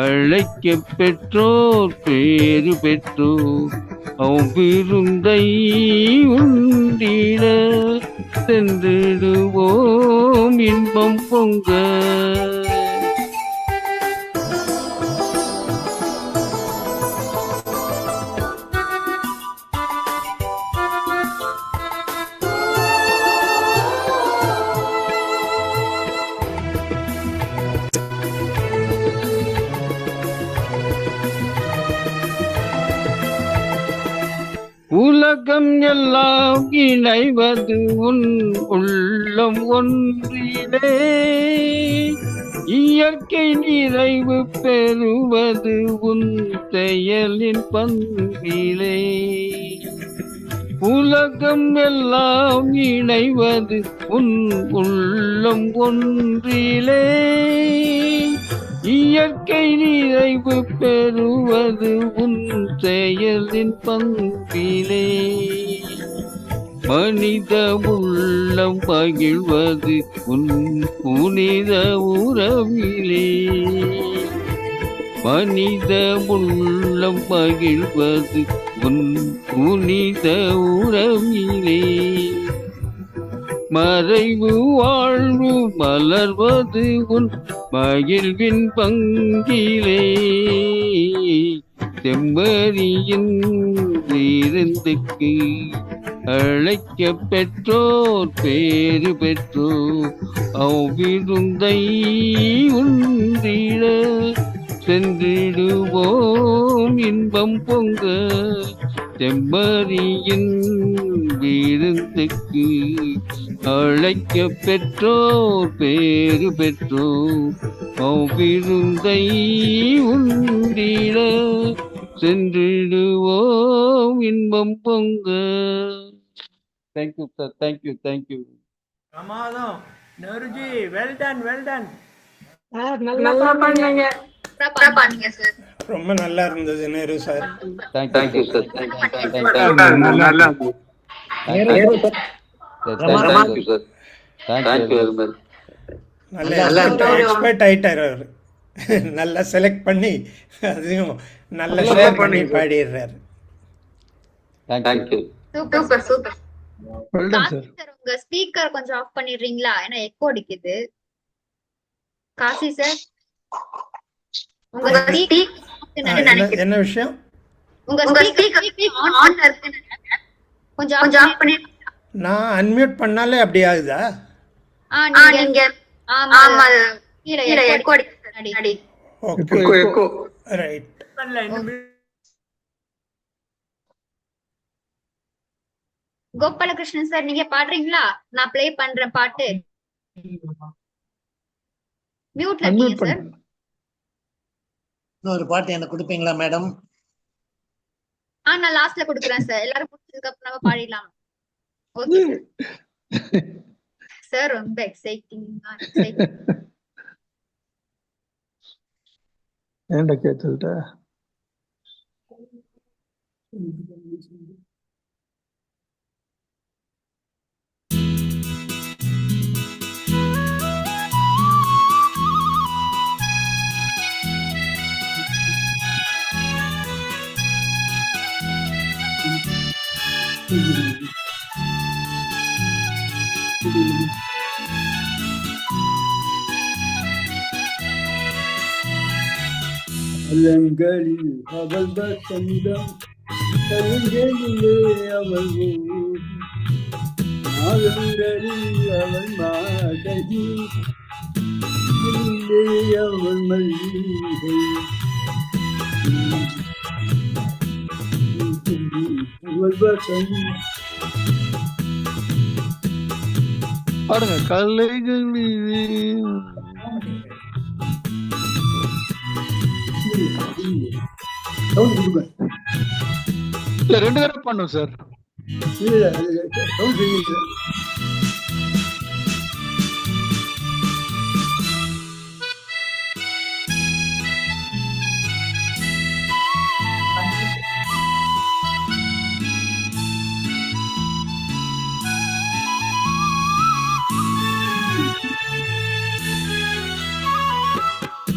அழைக்க பெற்றோர் பேரு பெற்றோர் அவ்விருந்தை உண்டிட சென்றிடுவோம் இன்பம் பொங்க. உலகம் எல்லாம் இணைவது உன் உள்ளம் ஒன்றிலே. இயற்கை நிறைவு பெறுவது உன் செயலின் பண்பிலே. உலகம் எல்லாம் இணைவது உன் உள்ளம் ஒன்றிலே. இயற்கை நிறைவு பெறுவது உன் செயலின் பண்பிலே. மனித உள்ளம் மகிழ்வது உன் புனித உறவிலே. மனித உள்ளம் மகிழ்வது உன் புனித உறவிலே. மறைவு வாழ்வு மலர்வது உன் மகிழ்வின் பங்கிலே. செம்மறியின் விருந்துக்கு அழைக்க பெற்றோர் பேரு பெற்றோர் அவ்விருந்தை உண்டிட சென்றிடுவோம் இன்பம் பொங்க. செம்மறியின் விருந்துக்கு அழைக்க பெற்றோர் பேரு பெற்றோர் அவ்விருந்தை உண்டிட சென்றிடுவோம் இன்பம் பொங்க. Thank you sir, thank you thank you. பிரமாதம் Nehruji, well done well done. நல்லா பண்ணீங்க. ரொம்ப நல்லா இருந்தது நேரு சார். தேங்க்யூ சார், நல்ல எக்ஸ்பர்ட் ஆயிட்டார் அவர். நல்லா செலக்ட் பண்ணி அதையும் நல்லா ஷேர் பண்ணி பாடிடுறாரு. Super super. Well done, sir. உங்க ஸ்பீக்கர் கொஞ்சம் ஆஃப் பண்ணிடுறீங்களா? ஏன்னா எக்கோ அடிக்குது. காசி சார், உங்க என்ன விஷயம்? உங்க ஸ்பீக்கர் ஆன்ல இருக்கு, கொஞ்சம் ஆஃப் பண்ணி. நான் அன்மியூட் பண்ணாலே அப்படி ஆகுதா? நீங்க ஆமா கீழ எக்கோ அடிக்குது. Okay, echo. Right. Gopalakrishnan sir, நீங்க பாடுறீங்களா? நான் ப்ளே பண்றேன் பாட்டு. மியூட்ல இருக்கீங்க சார். இன்னொரு பாட்டு எனக்கு கொடுப்பீங்களா மேடம்? நான் லாஸ்ட்ல கொடுக்குறேன் சார். எல்லாரும் முடிச்சதுக்கு அப்புறம் நம்ம பாடிடலாம். Okay sir. ரொம்ப எக்ஸைட்டிங்கா ஏன்டா கேட்டுட்ட? அலங்களில் அவள் வசந்தம் கலைகளிலே அவள் ஓடி நாகங்களில் அவள் மாதகி அவள் மல்லிகை அவள் வசந்தம் பாருங்க கலைகளிலே இல்ல 2 தடவை பண்ணும் சார். இல்ல சவுண்ட் செய்யுங்க.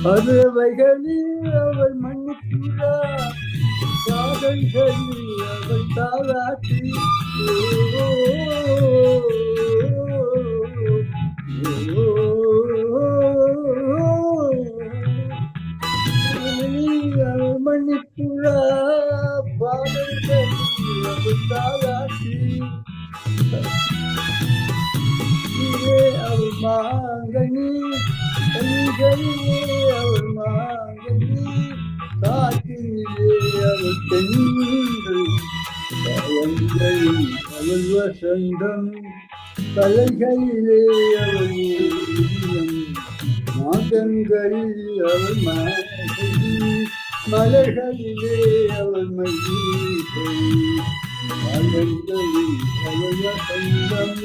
பறவைகளில் அவள் மன்னிப்புறா காதல்களில் அவள் தாளாட்டி அவள் மன்னிப்புறா பாடல்களில் அவள் தாளாட்டி அவள் மாங்கனி அவள் மாங்கனி காற்றிலே அவள் தென்றல் அவள் வசந்தம் கலைகளிலே அவள் ஓவியம் மாதங்களில் அவள் மாதகி மலைகளிலே அவள் மல்லிகை காலங்களில் அவள் வசந்தம்.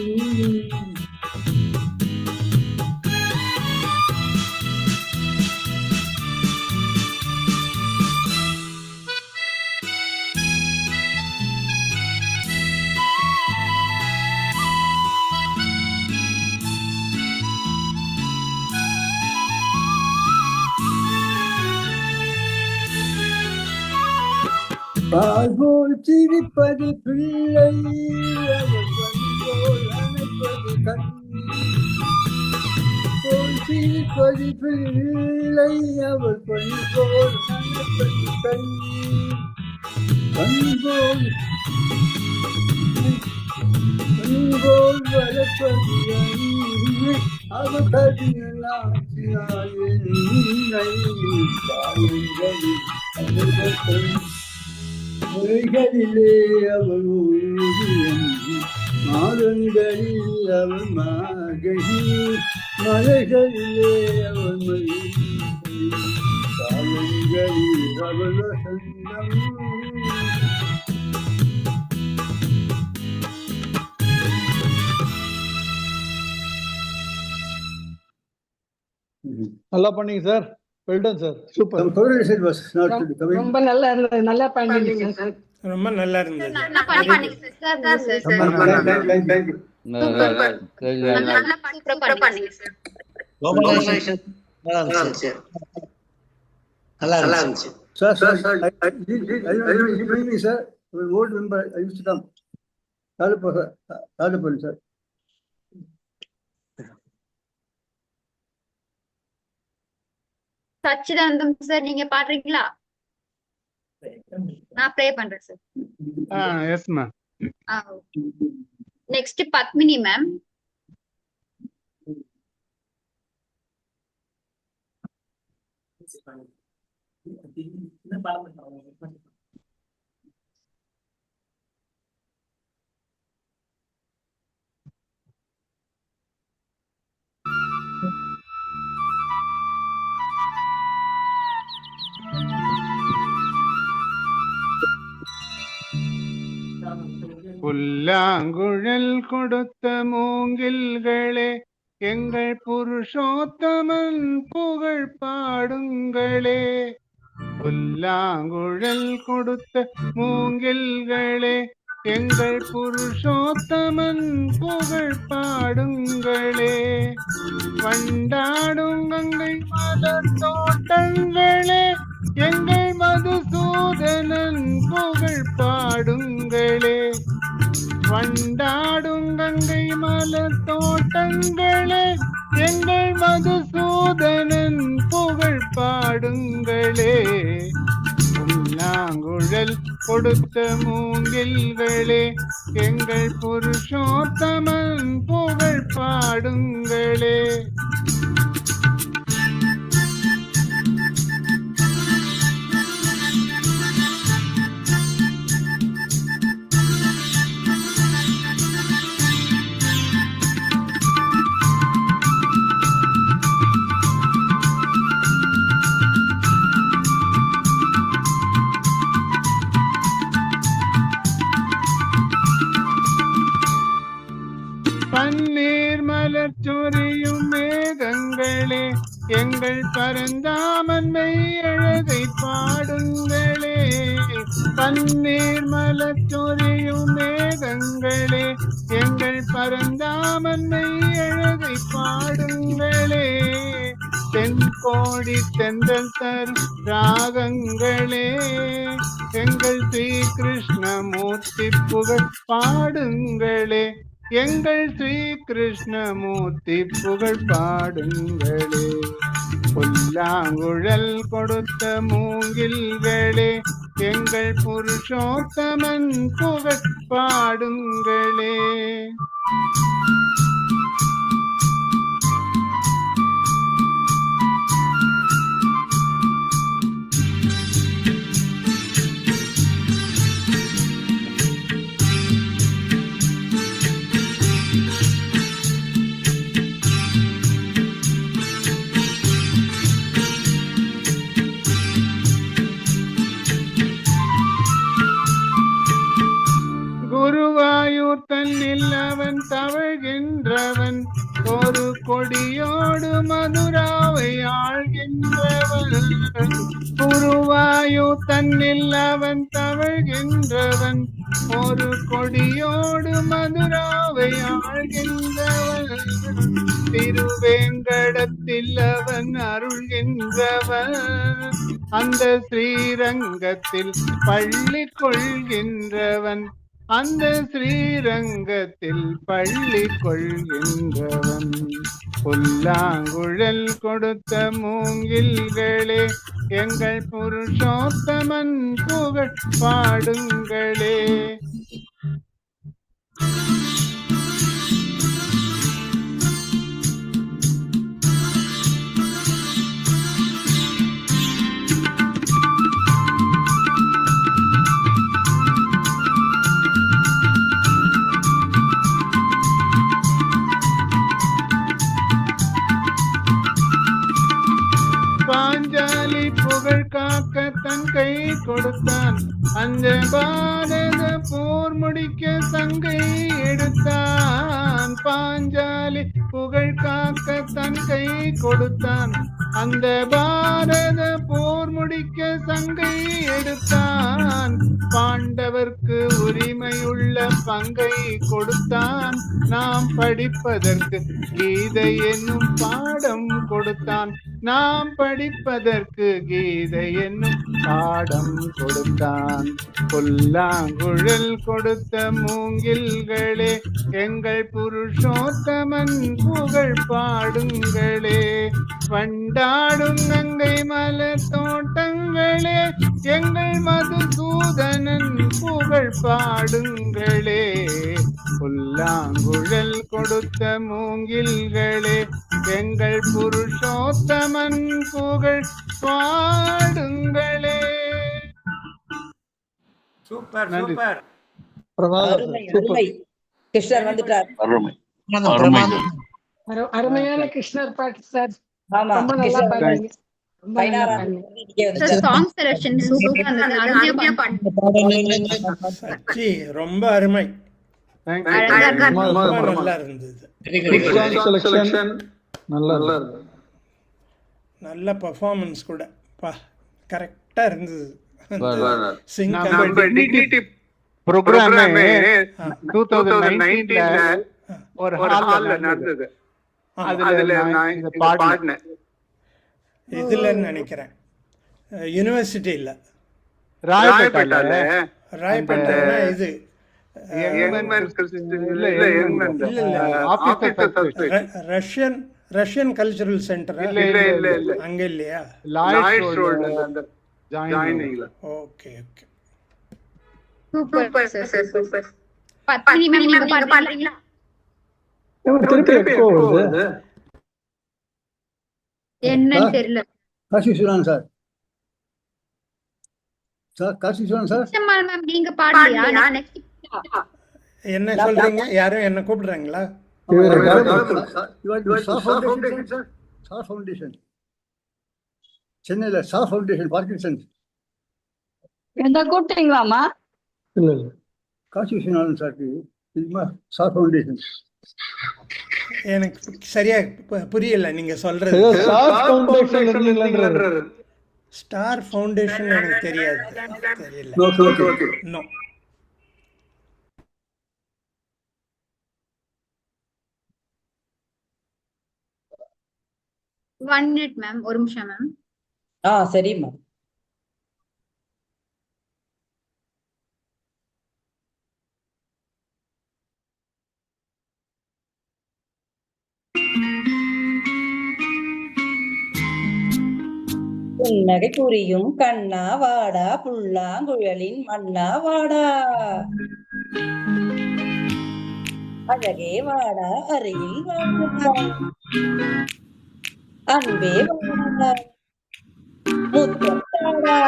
பால் போல் சிரிப்பது பிள்ளை அவள் போல் அணைப்பது கண்ணீர் போல் சிரிப்பது பிள்ளை அவள் பணி போல் அணைப்பது கண்ணீர் கண்போல் வளர்ப்பது அவள் கதினாய் முறைகளிலே அவள் ஓவியம் மாதங்களில் அவள் மாகி மலைகளிலே அவள் மல்லிகை காலங்களில் அவள் வசந்தம். நல்லா பண்ணீங்க sir. Well done sir. Super. ரொம்ப நல்லா இருந்தது. நல்லா பண்ணீங்க சார். ரொம்ப நல்லா இருந்தது. நல்லா இருந்துச்சு. Sir old member I used to come sir. Sachidanandam sir நீங்க பாடுறீங்களா? நான் ப்ளே பண்றேன் சார். Yes ma'am. Next Padmini ma'am. புல்லாங்குழல் கொடுத்த மூங்கில்களே எங்கள் புருஷோத்தமன் புகழ் பாடுங்களே. புல்லாங்குழல் கொடுத்த மூங்கில்களே எங்கள் புருஷோத்தமன் புகழ் பாடுங்களே. வண்டாடும் கங்கை மலர் தோட்டங்களே எங்கள் மதுசூதனன் புகழ் பாடுங்களே. வண்டாடும் கங்கை மலர் தோட்டங்களே எங்கள் மதுசூதனன் புகழ் பாடுங்களே. புல்லாங்குழல் கொடுத்த மூங்கில்களே எங்கள் புருஷோத்தமன் புகழ் பாடுங்களே. பன்னீர் மலர் சொரியும் மேகங்களே எங்கள் பரந்தாமன் மெய்யழகை பாடுங்களே. பன்னீர் மலர் சொரியும் மேகங்களே எங்கள் பரந்தாமன் மெய்யழகை பாடுங்களே. தென்கோடி தென்றல் தரும் ராகங்களே எங்கள் ஸ்ரீ கிருஷ்ணமூர்த்தி புகழ் பாடுங்களே. எங்கள் ஸ்ரீ கிருஷ்ணமூர்த்தி புகழ் பாடுங்களே. புல்லாங்குழல் கொடுத்த மூங்கில்களே எங்கள் புருஷோத்தமன் புகழ் பாடுங்களே. குருவாயூர் தன்னில் அவன் தவழ்கின்றவன் ஒரு கொடியோடு மதுராவை ஆழ்கின்றவன். குருவாயூர் தன்னில் அவன் தவழ்கின்றவன் ஒரு கொடியோடு மதுராவை ஆழ்கின்றவன். திருவேங்கடத்தில் அவன் அருள்கின்றவன் அந்த ஸ்ரீரங்கத்தில் பள்ளி கொள்கின்றவன். அந்த ஸ்ரீரங்கத்தில் பள்ளி கொள்கின்றவன். புல்லாங்குழல் கொடுத்த மூங்கில்களே எங்கள் புருஷோத்தமன் புகழ் பாடுங்களே. பாஞ்சாலி புகழ் காக்க தன் கை கொடுத்தான் அந்த பாரத போர் முடிக்க சங்கை எடுத்தான். பாஞ்சாலி புகழ் காக்க தன் கை கொடுத்தான் அந்த பாரத போர் முடிக்க சங்கை எடுத்தான். பாண்டவர்க்கு உரிமையுள்ள பங்கை கொடுத்தான். நாம் படிப்பதற்கு கீதை என்னும் பாடம் கொடுத்தான். நாம் படிப்பதற்கு கீதை என்னும் பாடம் கொடுத்தான். புல்லாங்குழல் கொடுத்த மூங்கில்களே எங்கள் புருஷோத்தமன் புகழ் பாடுங்களே. வண்டாடும் கங்கை மலர் தோட்டங்களே எங்கள் மதுசூதனன் புகழ் பாடுங்களே. புல்லாங்குழல் கொடுத்த மூங்கில்களே எங்கள் புருஷோத்தமன் புகழ் பாடுங்களே. Super super. கிருஷ்ணர் வந்துட்டார். அருமையான கிருஷ்ணர் பாட்டு சார். ரொம்ப நல்லா பாடுறீங்க. ரொம்ப அருமை. நல்லா இருந்தது. நல்ல பெர்ஃபார்மன்ஸ் கூட கரெக்டா இருந்தது. ஒரு ஹால்ல நடந்தது. அதுல நான் பாடினேன். இதுல நினைக்கிறேன் யூனிவர்சிட்டியில ராயப்பேட்டையில ராயப்பேட்டை இது ரஷ்யன் கல்ச்சரல் சென்டர் அங்க இல்லையா? Okay okay. Super sir super. Padmini ma'am நீங்க பாடுறீங்களா? என்னன்னு தெரியல. Kasi Viswanathan sir. Kasi Viswanathan sir. Ma'am நீங்க பாடுறியா? நெக்ஸ்ட் என்ன சொல்றீங்க? யாரும் என்ன கூப்பிடுறாங்களா? ஃபவுண்டேஷன் சென்னையில சா ஃபவுண்டேஷன் பார்க்கின்சன். என்ன கூப்பிட்டீங்களாமா? இல்ல காசி விஸ்வநாதன் சார் சா ஃபவுண்டேஷன். எனக்கு சரியா புரியல நீங்க சொல்றது. ஸ்டார் ஃபவுண்டேஷன் எனக்கு தெரியாது. தெரியல. நோ. 1 minute மேம், ஒரு நிமிஷம் மேம். சரி மேம். புன்னகை புரியும் கண்ணா வாடா, புல்லாங்குழலின் மண்ணா வாடா, அழகே வாடா, அருகில் வாடா, அன்பே வாடா, முத்தம் தாடா.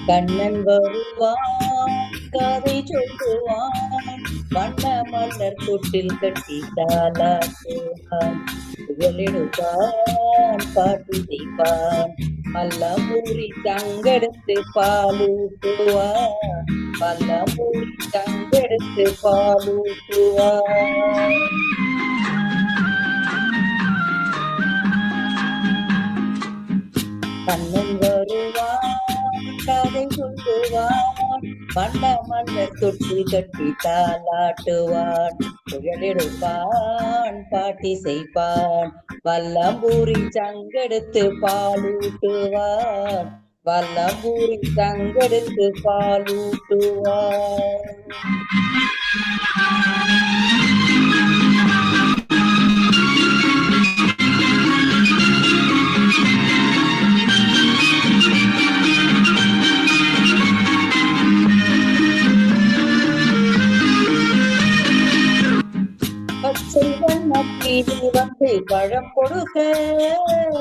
கண்ணன் வருவான், கதை சொல்லுவான், வண்ண மலர் தொட்டில் கட்டி தாலாட்டுவான், புகழெடுப்பான், பாட்டு செய்வான், பல்லமூரி தங்கெடுத்து பாலூட்டுவான், பல்லமூரி தங்கெடுத்து பாலூட்டுவான். கண்ணன் வருவான், கதை சொல்லுவான், வண்ண மலர் தொட்டில் கட்டி தாலாட்டுவான், புகழெடுப்பான், பாட்டி செய்வான், வல்லம்பூரி சங்கெடுத்து பாலூட்டுவான், வல்லம்பூரி சங்கெடுத்து பாலூட்டுவான். பச்சை வண்ணக்கிளி வந்து பழம் கொடுக்க,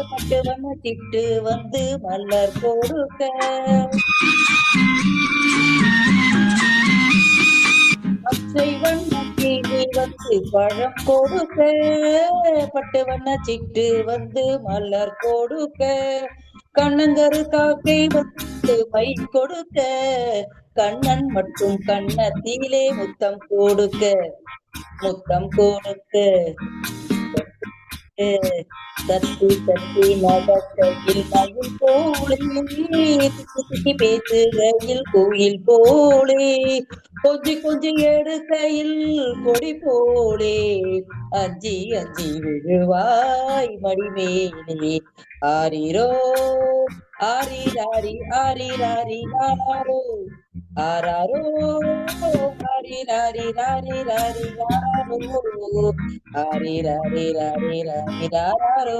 பட்டு வண்ண திட்டு வந்து மலர் கொடுக்க, பச்சை வண்ணக்கிளி வந்து பழம் கொடுக்க, பட்டு வண்ண சிட்டு வந்து மலர் கொடுக்க, கண்ணங்கரு காக்கை வந்து மை கொடுக்க, கண்ணன் மற்றும் கண்ணத்திலே முத்தம் கொடுக்க, முத்தம் கொடுக்க, தத்தி தத்தி நடக்கையில் மயில் போலே, திக்கி பேசுகையில் கோயில் போலே, கொஞ்சி கொஞ்சி எடுக்கையில் கொடி போலே, அஞ்சி அஞ்சி விழுவாய் மடிமேலே, ஆரிரோ ஆரிராரி ஆரிராரி ஆரோ ஆராரோ ஆரிராரி ராரி ராரி ஆரோ ஆரிராரி ராரி ராரி ஆரோ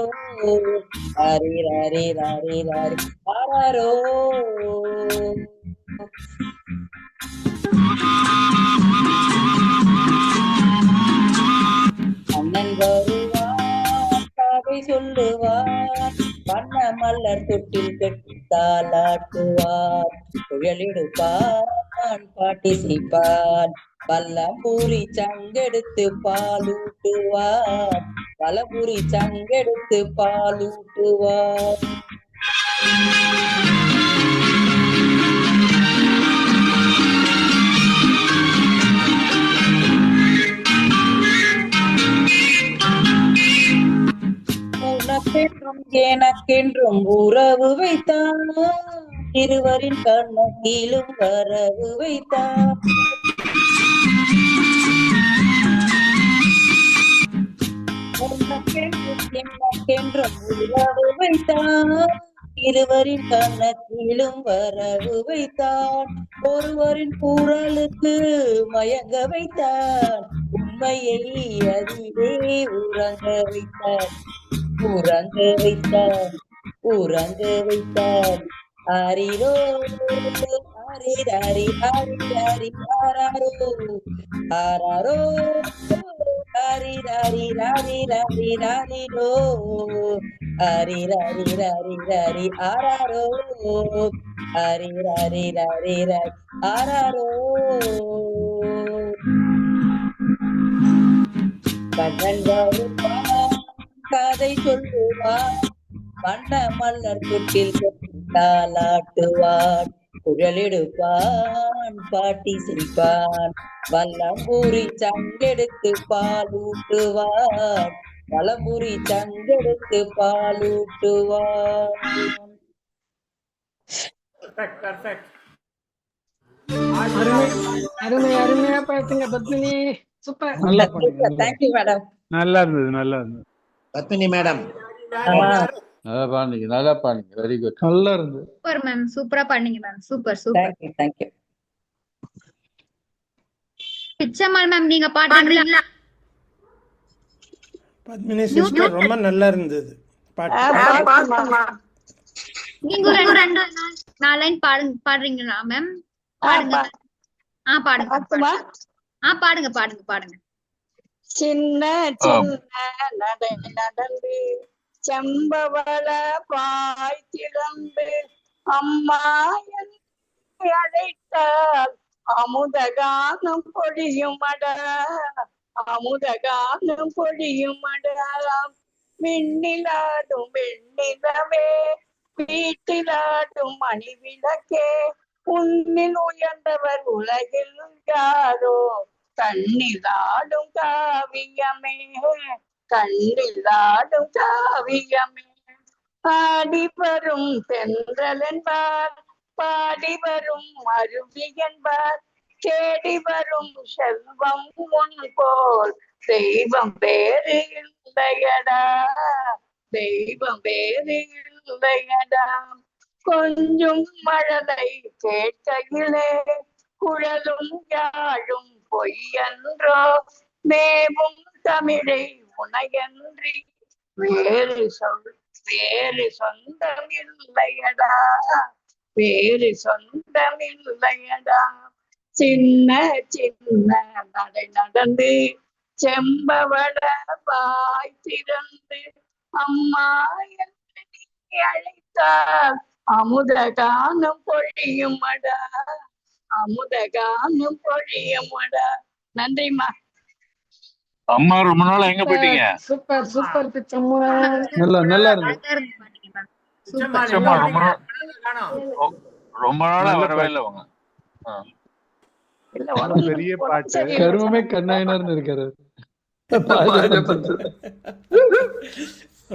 ஆரிராரி ராரி ராரி ஆரோ. அண்ணன் வருவான், கதை சொல்லுவான், வண்ண மலர் தொட்டில் கட்டி தாலாட்டுவான், புகழெடுப்பான், பாட்டி செய்ப்பான், வல்லம்பூரி சங்கெடுத்து பாலூட்டுவான், வலம்பூரி சங்கெடுத்து பாலூட்டுவான். உனக்கென்றும் எனக்கென்றும் உறவு வைத்தான், இருவரின் கண்ணத்திலும் வரவு வைத்தான், என்றும் உறவு வைத்தான், இருவரின் கண்ணத்திலும் வரவு வைத்தான், ஒருவரின் குரலுக்கு மயங்க வைத்தான், உண்மையை அதிலே உறங்க வைத்தான், உறங்க வைத்தான், உறங்க வைத்தான். ஆரிரோ ஆரிராரி ஆரிராரி ஆராரோ ஆராரோ ஆரிராரி ராரி ராரி ராரிரோ ஆரிராரி ராரி ராரி ஆராரோ ஆரிராரி ராரி ராரி ஆராரோ. கண்ணன் வருவான் கதை சொல்லுவான், வண்ண மலர் தொட்டில் தாலாட்டுவான், குழலெடுப்பான் பாட்டி சிரிப்பான், வல்லம்பூரி சங்கெடுத்து பாலூட்டுவான், வலம்பூரி சங்கெடுத்து பாலூட்டுவான். அருமையா பேசுங்க பத்மினி. சூப்பர். Thank you madam. நல்லா இருந்தது, நல்லா இருந்தது. பத்மினி மேடம் நல்லா பாடுங்க, வெரி குட். நல்லா இருந்தது. சூப்பர் மேம், சூப்பரா பண்ணீங்க ma'am. Super super. Thank you. Pichammal ma'am நீங்க பாடுறீங்களா? பத்மினி சிஸ்டர் ரொம்ப நல்லா இருந்தது பாட்டு. நீங்க ஒரு ரெண்டு நாலு லைன் பாடுறீங்களா மேம்? பாடுங்க. பாடுங்க பாடுங்க. சின்ன சின்ன நடை நடந்து செம்பவள பாய் திறந்து அம்மா என்னை அழைத்தால் அமுதகானம் பொழியுமடா, அமுதகானம் பொழியுமடா. விண்ணிலாடும் வெண்ணிலவே வீட்டிலாடும் மணி விளக்கே, உன்னில் உயர்ந்தவர் உலகில் யாரோ, கண்ணிலாடும் காவியமே, கண்ணிலாடும் காவியமே. ஆடி வரும் தென்றல் என்பார், பாடி வரும் அருவி என்பார், தேடி வரும் செல்வம் உன் போல் தெய்வம் வேறு இல்லையடா, தெய்வம் வேறு இல்லையடா. கொஞ்சம் மழலை கேட்கையிலே குழலும் யாழும் பொய்யன்றோ, மேவும் தமிழை உனையன்றி வேறு சொந்தம் இல்லையடா, வேறு சொந்தம் இல்லையடா. சின்ன சின்ன நடை நடந்து செம்பவள வாய் திறந்து அம்மா என்று நீ அழைத்தால் அமுதகானம் பொழியுமடா, அமுதகானம் பொழியுமடா. நன்றிம்மா. அம்மா ரொம்ப நாளா எங்க போயிட்டீங்க? Super super Pichamma. நல்லா இருந்தது. பிச்சம்மா ரொம்ப நாளா வரவே இல்லை அவங்க. பெரிய பாட்டு. கருமமே கண்ணாயினார்னு இருக்காரு.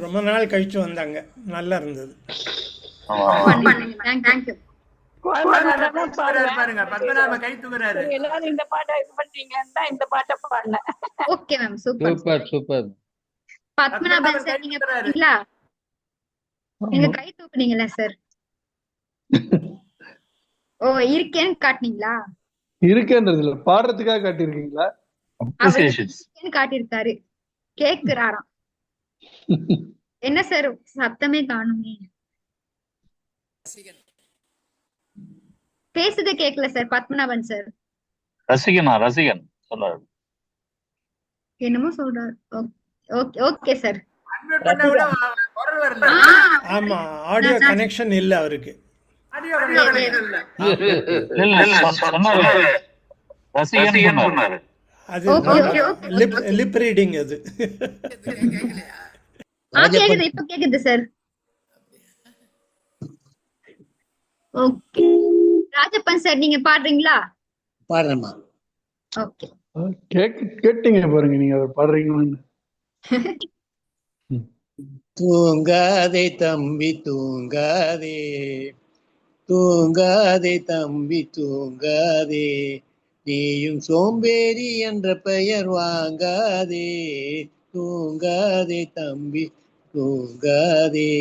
ரொம்ப நாள் கழிச்சு வந்தாங்க, நல்லா இருந்தது. பாருங்க பத்மநாப கை தூக்குறாரு. எல்லாரும் இந்த பாட்டை இது பண்றீங்கன்னா இந்த பாட்டை பாடினேன். Okay ma'am, super super super. Padmanabhan sir நீங்க பாத்தீங்களா? நீங்க கை தூக்குனீங்களா சார்? ஓ இருக்கேன்னு காட்டுனீங்களா? இருக்கேன்றதுல பாடுறதுக்காக காட்டியிருக்கீங்களா? காட்டியிருக்காரு, கேக்குறாராம். என்ன சார் சத்தமே காணுமே, பேசுதே கேக்கல சார். பத்மநாபன் சார் ரசிகன் சொல்றாரு, என்னமோ சொல்றாரு. Okay sir. ஆமா, ஆடியோ கனெக்ஷன் இல்ல அவருக்கு. அது லிப் ரீடிங். அது கேக்குது, இப்ப கேக்குது சார். ஓகே ராஜப்பன் சார் நீங்க பாடுறீங்களா? பாடுறேம்மா. ஓகே கேட்டீங்க பாருங்க நீங்க அவர் பாடுறீங்கன்னு. தூங்காதே தம்பி தூங்காதே, தூங்காதே தம்பி தூங்காதே, நீயும் சோம்பேறி என்ற பெயர் வாங்காதே, தூங்காதே தம்பி தூங்காதே.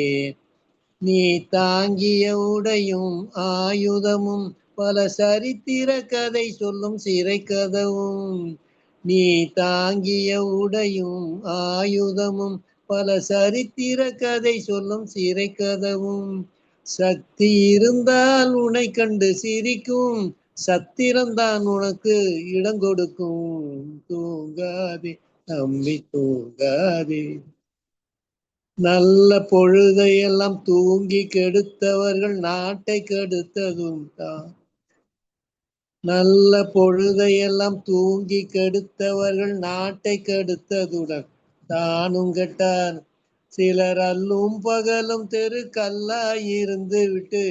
நீ தாங்கிய உடையும் ஆயுதமும் பல சரித்திர கதை சொல்லும் சிறை கதவும். நீ தாங்கிய உடையும் ஆயுதமும் பல சரித்திர கதை சொல்லும் சிறை கதவும். சக்தி இருந்தால் உன்னை கண்டு சிரிக்கும், சத்திரம்தான் உனக்கு இடம் கொடுக்கும். தூங்காதே தம்பி தூங்காதே. நல்ல பொழுதையெல்லாம் தூங்கி கெடுத்தவர்கள் நாட்டை கெடுத்ததும் தான். நல்ல பொழுதையெல்லாம் தூங்கி கெடுத்தவர்கள் நாட்டை கெடுத்ததுடன் தானும் கெட்டார். சிலர் அல்லும் பகலும் தெருக்கல்லாயிருந்து விட்டு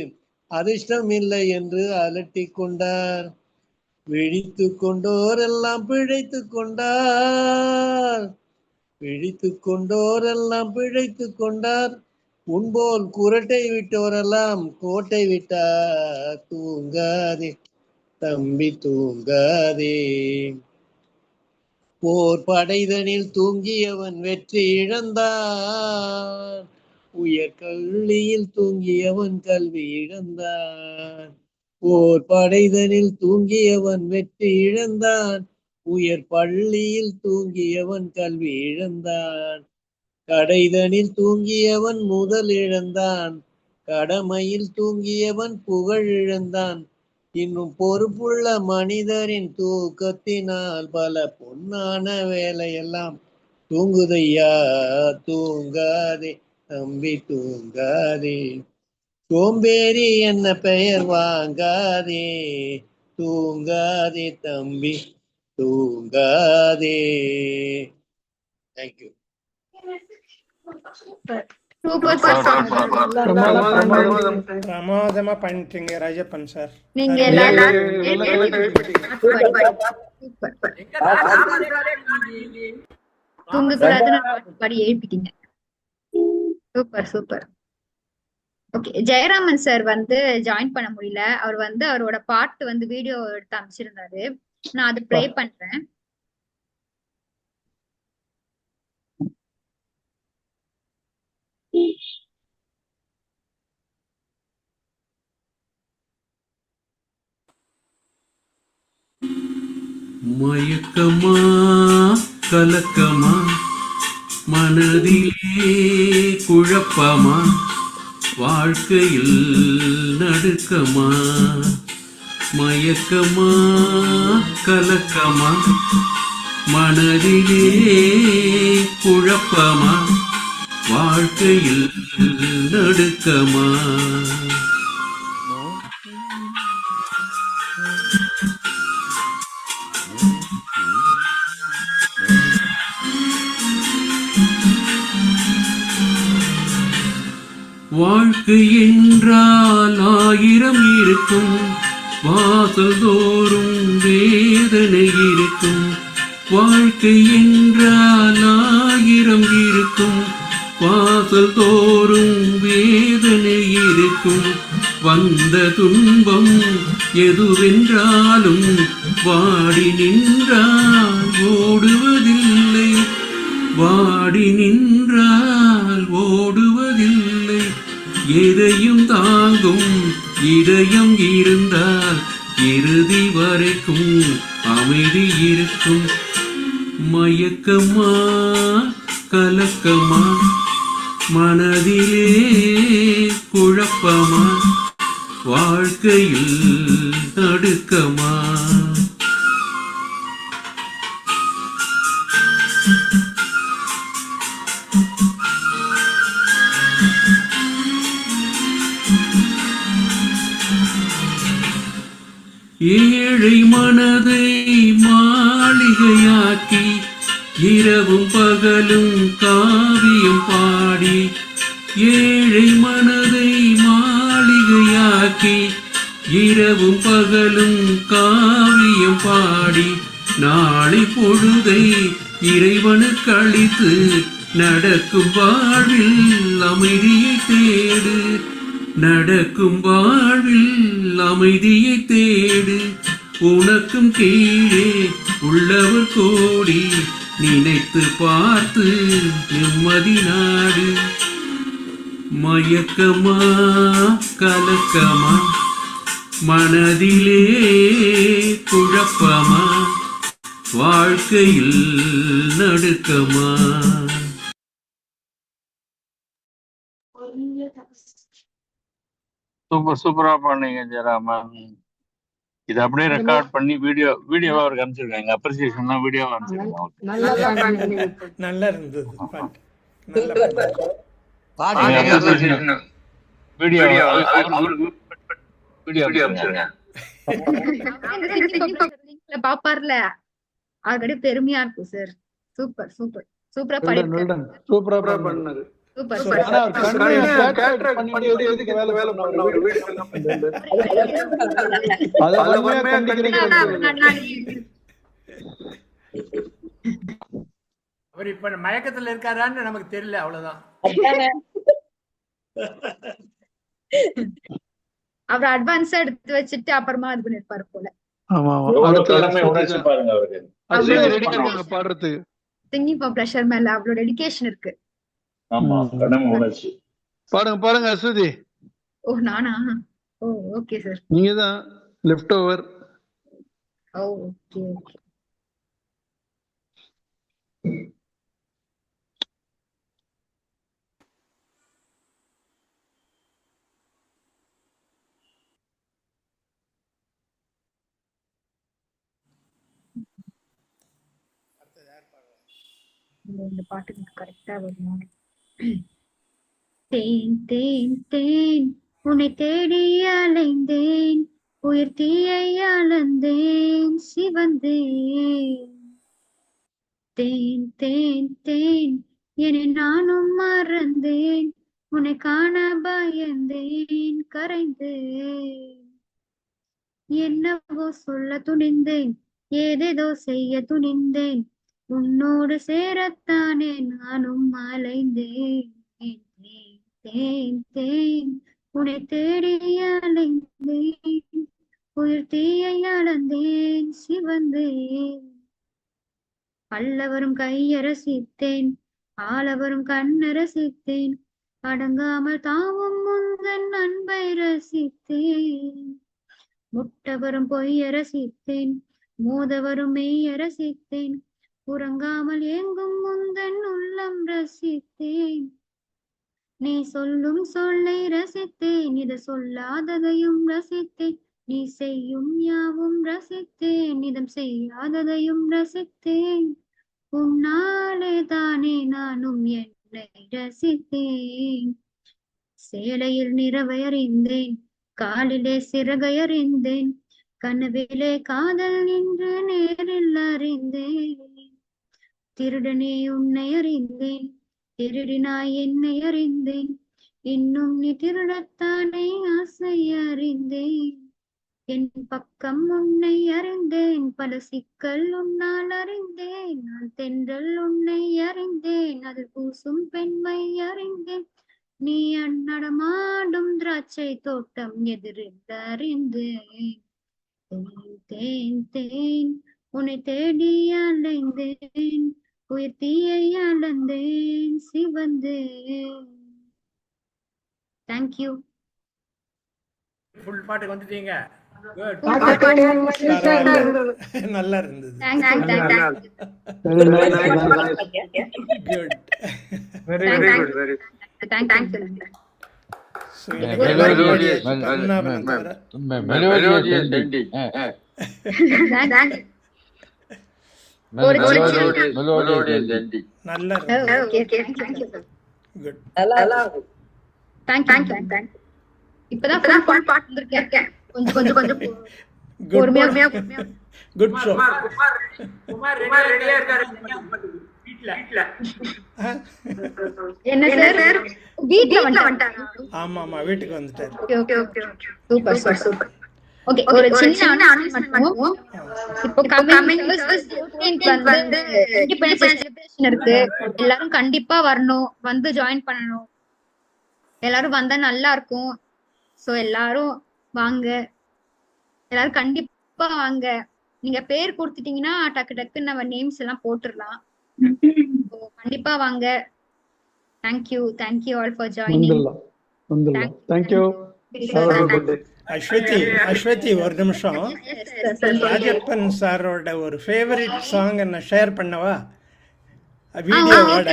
அதிர்ஷ்டம் இல்லை என்று அலட்டி கொண்டார். விழித்து கொண்டோரெல்லாம் பிழைத்து கொண்டார். விழித்து கொண்டோரெல்லாம் பிழைத்து கொண்டார். உன்போல் குரட்டை விட்டோரெல்லாம் கோட்டை விட்டார். தூங்காதே தம்பி தூங்காதே. போர் படைதனில் தூங்கியவன் வெற்றி இழந்தான். உயர் கல்வியில் தூங்கியவன் கல்வி இழந்தான். போர் படைதனில் தூங்கியவன் வெற்றி இழந்தான். உயர் பள்ளியில் தூங்கியவன் கல்வி இழந்தான். கடைதனில் தூங்கியவன் முதல் இழந்தான். கடமையில் தூங்கியவன் புகழ் இழந்தான். இன்னும் பொறுப்புள்ள மனிதரின் தூக்கத்தினால் பல பொன்னான வேலையெல்லாம் தூங்குதையா. தூங்காதே தம்பி தூங்காதே. சோம்பேறி என்ன பெயர் வாங்காதே. தூங்காதே தம்பி தூங்காதே. தேங்க்யூ. பிரமாதமா பண்ணிட்டீங்க ராஜப்பன் சார். நீங்க தூங்க கூடாதுன்னு பாடி எழுப்பிட்டீங்க. Super super. Okay, Jayaraman sir வந்து ஜாயின் பண்ண முடியல. அவர் வந்து அவரோட பாட்டு வந்து வீடியோ எடுத்து அமைச்சிருந்தாரு. நான் அது ப்ளே பண்றேன். மயக்கமா கலக்கமா மனதிலே குழப்பமா வாழ்க்கையில் நடுக்கமா. மயக்கமா கலக்கமா மனதிலே குழப்பமா வாழ்க்கையில் நடுக்கமா. வாழ்க்கை என்றால் 1000 இருக்கும், வாசல் தோறும் வேதனை இருக்கும். வாழ்க்கை என்றால் 1000 இருக்கும், வாசல் தோறும் வேதனை இருக்கும். வந்த துன்பம் எதுவென்றாலும் வாடி நின்றால் ஓடுவதில்லை. வாடி நின்றால் ஓடுவதில்லை. எதையும் தாங்கும் இதயம் இருந்தால் இறுதி வரைக்கும் அமைதி இருக்கும். மயக்கமா கலக்கமா மனதிலே குழப்பமா வாழ்க்கையில் நடுக்கமா. ஏழை மனதை மாளிகையாக்கி இரவும் பகலும் காவியம் பாடி. ஏழை மனதை மாளிகையாக்கி இரவும் பகலும் காவியம் பாடி. நாளை பொழுதை இறைவனுக்கு அளித்து நடக்கும் வாழ்வில் அமைதியை தேடு. நடக்கும் வாழ்வில் அமைதியை தேடு. உனக்கும் கீழே உள்ளவர் கூடி நினைத்து பார்த்து நிம்மதி நாடு. மயக்கமா கலக்கமா மனதிலே குழப்பமா வாழ்க்கையில் நடுக்கமா. சூப்பரா பண்ணீங்க ஜெயராமன். இது அப்படியே ரெக்கார்ட் பண்ணி வீடியோவா அவருக்கு அனுப்பிச்சிருக்காங்க. அப்ரிசியேஷன் வீடியோவா அனுப்பிச்சிருக்காங்க. நல்லா இருந்தது பாட்டு. வீடியோ அனுப்பிச்சிருங்க. பாப்பார்ல ஆல்ரெடி பெருமையா இருக்கும் சார். சூப்பர் சூப்பர் சூப்பரா பாடிருக்காரு. சூப்பரா பண்ணாரு. சூப்பர் அவர் இப்ப மயக்கத்துல இருக்காரான்னு நமக்கு தெரியல, அவ்வளவுதான். அவர் அட்வான்ஸா எடுத்து வச்சுட்டு அப்புறமா இது பண்ணிருப்பாரு போல. சிங்கிங் ஃபார் ப்ளஷர் மேல அவ்வளவு டெடிகேஷன் இருக்கு. பாருங்க அஸ்வதி. ஓ நானா? ஓ ஓகே சார். நீங்க தான் லெஃப்ட் ஓவர். ஓ ஓகே ஓகே. இந்த பாட்டு கரெக்டா வரும். தேன் தேன் தேன் உன்னை தேடி அலைந்தேன், உயிர் தீயை அளந்தேன் சிவந்தேன். தேன் தேன் தேன் என்னை நானும் மறந்தேன், உன்னை காண பயந்தேன் கரைந்தேன். என்னவோ சொல்ல துணிந்தேன், ஏதேதோ செய்ய துணிந்தேன், உன்னோடு சேரத்தானே நானும் அலைந்தேன். தேன் தேன் உன்னை தேடி அலைந்தேன், உயிர் தீயை அளந்தேன் சிவந்தேன். பல்லவரும் கையரசித்தேன், ஆளவரும் கண்ணரசித்தேன், அடங்காமல் தாவும் முந்தன் அன்பை ரசித்தேன். முட்டவரும் பொய்யரசித்தேன், மோதவரும் மெய்யரசித்தேன், உறங்காமல் எங்கும் முந்தன் உள்ளம் ரசித்தேன். நீ சொல்லும் சொல்லை ரசித்தேன், இது சொல்லாததையும் ரசித்தேன், நீ செய்யும் யாவும் ரசித்தேன், இதம் செய்யாததையும் ரசித்தேன். உன்னாலே தானே நானும் என்னை ரசித்தேன். சேலையில் நிறவையறிந்தேன், காலிலே சிறகையறிந்தேன், கனவிலே காதல் நின்று நேரில் அறிந்தேன். திருடனே உன்னை அறிந்தேன், திருடினாய் என்னை அறிந்தேன், இன்னும் நீ திருடத்தானே ஆசை அறிந்தேன். என் பக்கம் உன்னை அறிந்தேன், பல சிக்கல் உன்னால் அறிந்தேன், நான் தென்றல் உன்னை அறிந்தேன், அது பூசும் பெண்மை அறிந்தேன். நீ அன்னடமாடும் திராட்சை தோட்டம் எதிரில் அறிந்தேன். தேன் தேன் உன்னை தேடி அலைந்தேன், உயிர் தீயை அளந்தேன் சிவந்தேன். தேங்க்யூ. ஃபுல் பாட்டுக்கு வந்துட்டீங்க. நல்லா இருந்தது. இப்பதான் பாட்டு வந்திருக்கேன். கொஞ்சம் கொஞ்சம் கொஞ்சம் பொறுமையா. Good show. என்ன சார் வீட்ல வந்துட்டாங்க? ஆமா ஆமா வீட்டுக்கு வந்துட்டாரு. Okay okay okay super super super. Okay ஒரு சின்ன அனௌன்ஸ்மென்ட் பண்ணுவோம். இப்போ கமிங் வந்து இண்டிபெண்டன்ஸ் செலிப்ரேஷன் இருக்கு. எல்லாரும் கண்டிப்பா வரணும், வந்து ஜாயின் பண்ணணும். எல்லாரும் வந்தா நல்லா இருக்கும். சோ எல்லாரும் வாங்க, எல்லாரும் கண்டிப்பா வாங்க. நீங்க பேர் கொடுத்துட்டீங்கன்னா டக்கு டக்குன்னு நம்ம நேம்ஸ் எல்லாம் போட்டுடலாம். கண்டிப்பா வாங்க. Thank you all for joining. Thank you. Ashwathi ஒரு நிமிஷம். ராஜப்பன் சாரோட ஒரு ஃபேவரட் சாங் என்ன ஷேர் பண்ணவா? வீடியோவோட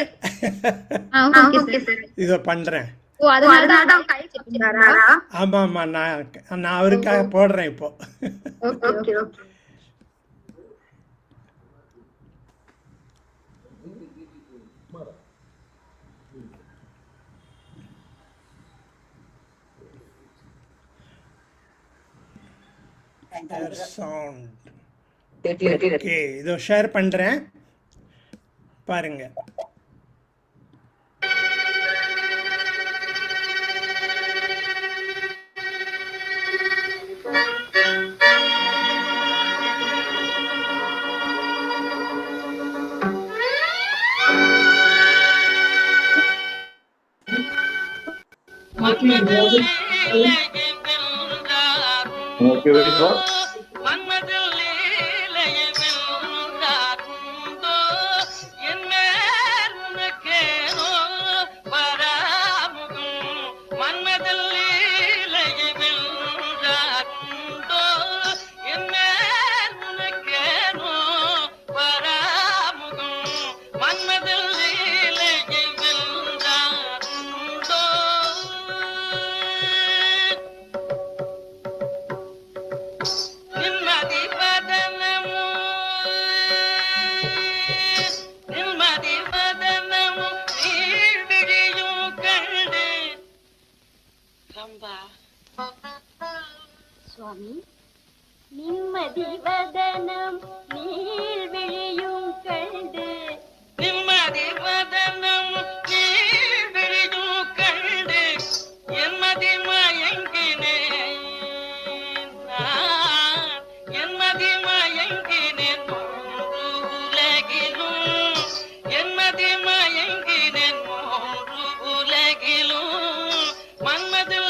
இத பண்றேன். ஆமா ஆமா, நான் அவருக்காக போடுறேன் இப்போ. இதோ ஷேர் பண்றேன் பாருங்க. Okay, very good. சுவாமி, நிம்மதி வதனம் நீர் விழியும் கண்டு, நிம்மதி வதனம் நீர் விழியும் கண்டு, என்மதி மயங்கினேன், என்மதி மயங்கினேன் மூன்று உலகிலும், என்மதி மயங்கினேன் மூன்று உலகிலும், மன்மதில்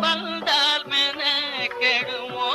வந்தால் மென கெடுமோ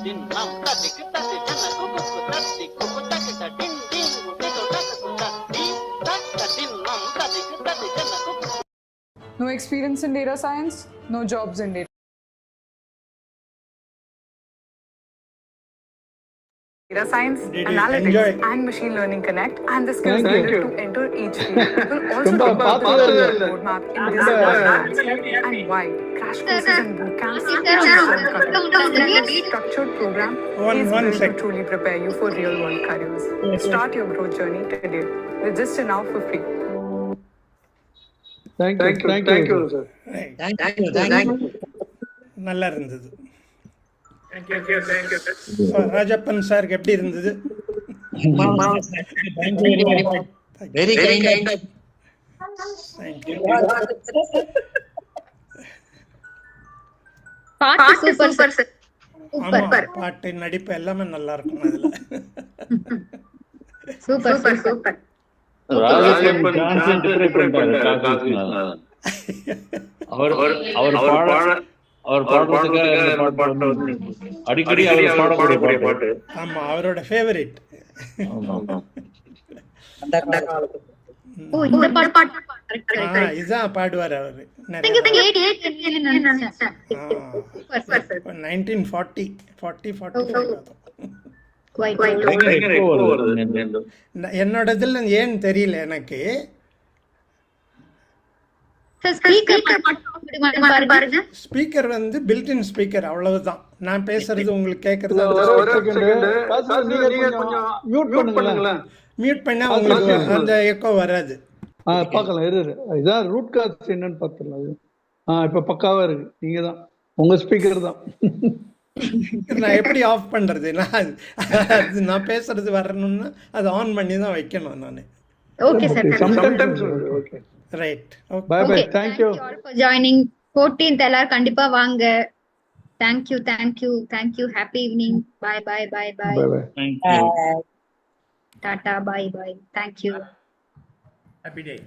தின்னம் தட்டிக்கு தட்டி ஜன குக்கு தட்டி குக்கு தட்டி டின் டின் குட்டி தொட்டக்கு சுடா டி தட்ட தின்னம் தட்டிக்கு தட்டி ஜன குக்கு. No experience in data science, no jobs in data science, analytics, and machine learning connect, and the skills needed to enter each field. We'll also talk about the roadmap in this and why crash courses and boot camps are structured program is built to truly prepare you for real world careers. Start your growth journey today. Register now for free. Thank you, sir. நல்லா இருந்தது. Rajappan sir எப்படி இருந்தது? Very kind. பாட்டு நடிப்பு எல்லாமே நல்லா இருக்கும் அதுல. சூப்பர். அவர் அடிக்கடி அவர் பாடக்கூடிய பாட்டு. ஆமா, அவரோட ஃபேவரட். இதான் பாடுவார் அவரு. 1940 என்னோட இதுல ஏன்னு தெரியல எனக்கு. ஸ்பீக்கர் வந்து பில்ட்-இன் ஸ்பீக்கர், அவ்வளவுதான். நான் பேசுறது உங்களுக்கு கேக்குறதா? மியூட் பண்ணா உங்களுக்கு அந்த எக்கோ வராது. பார்க்கலாம், இதான் ரூட் காஸ் என்னன்னு பார்த்துடலாம். இப்ப பக்காவா இருக்கு. நீங்க தான், உங்க ஸ்பீக்கர் தான். நான் எப்படி ஆஃப் பண்றது? நான் பேசுறது வரணும்னா அதை ஆன் பண்ணி தான் வைக்கணும் நானு. Okay sir. Okay right. Bye bye. Thank you for joining. 14th எல்லாரும் கண்டிப்பா வாங்க. Thank you. Happy evening. Bye. Thank you. Tata. Bye. Thank you. Happy day.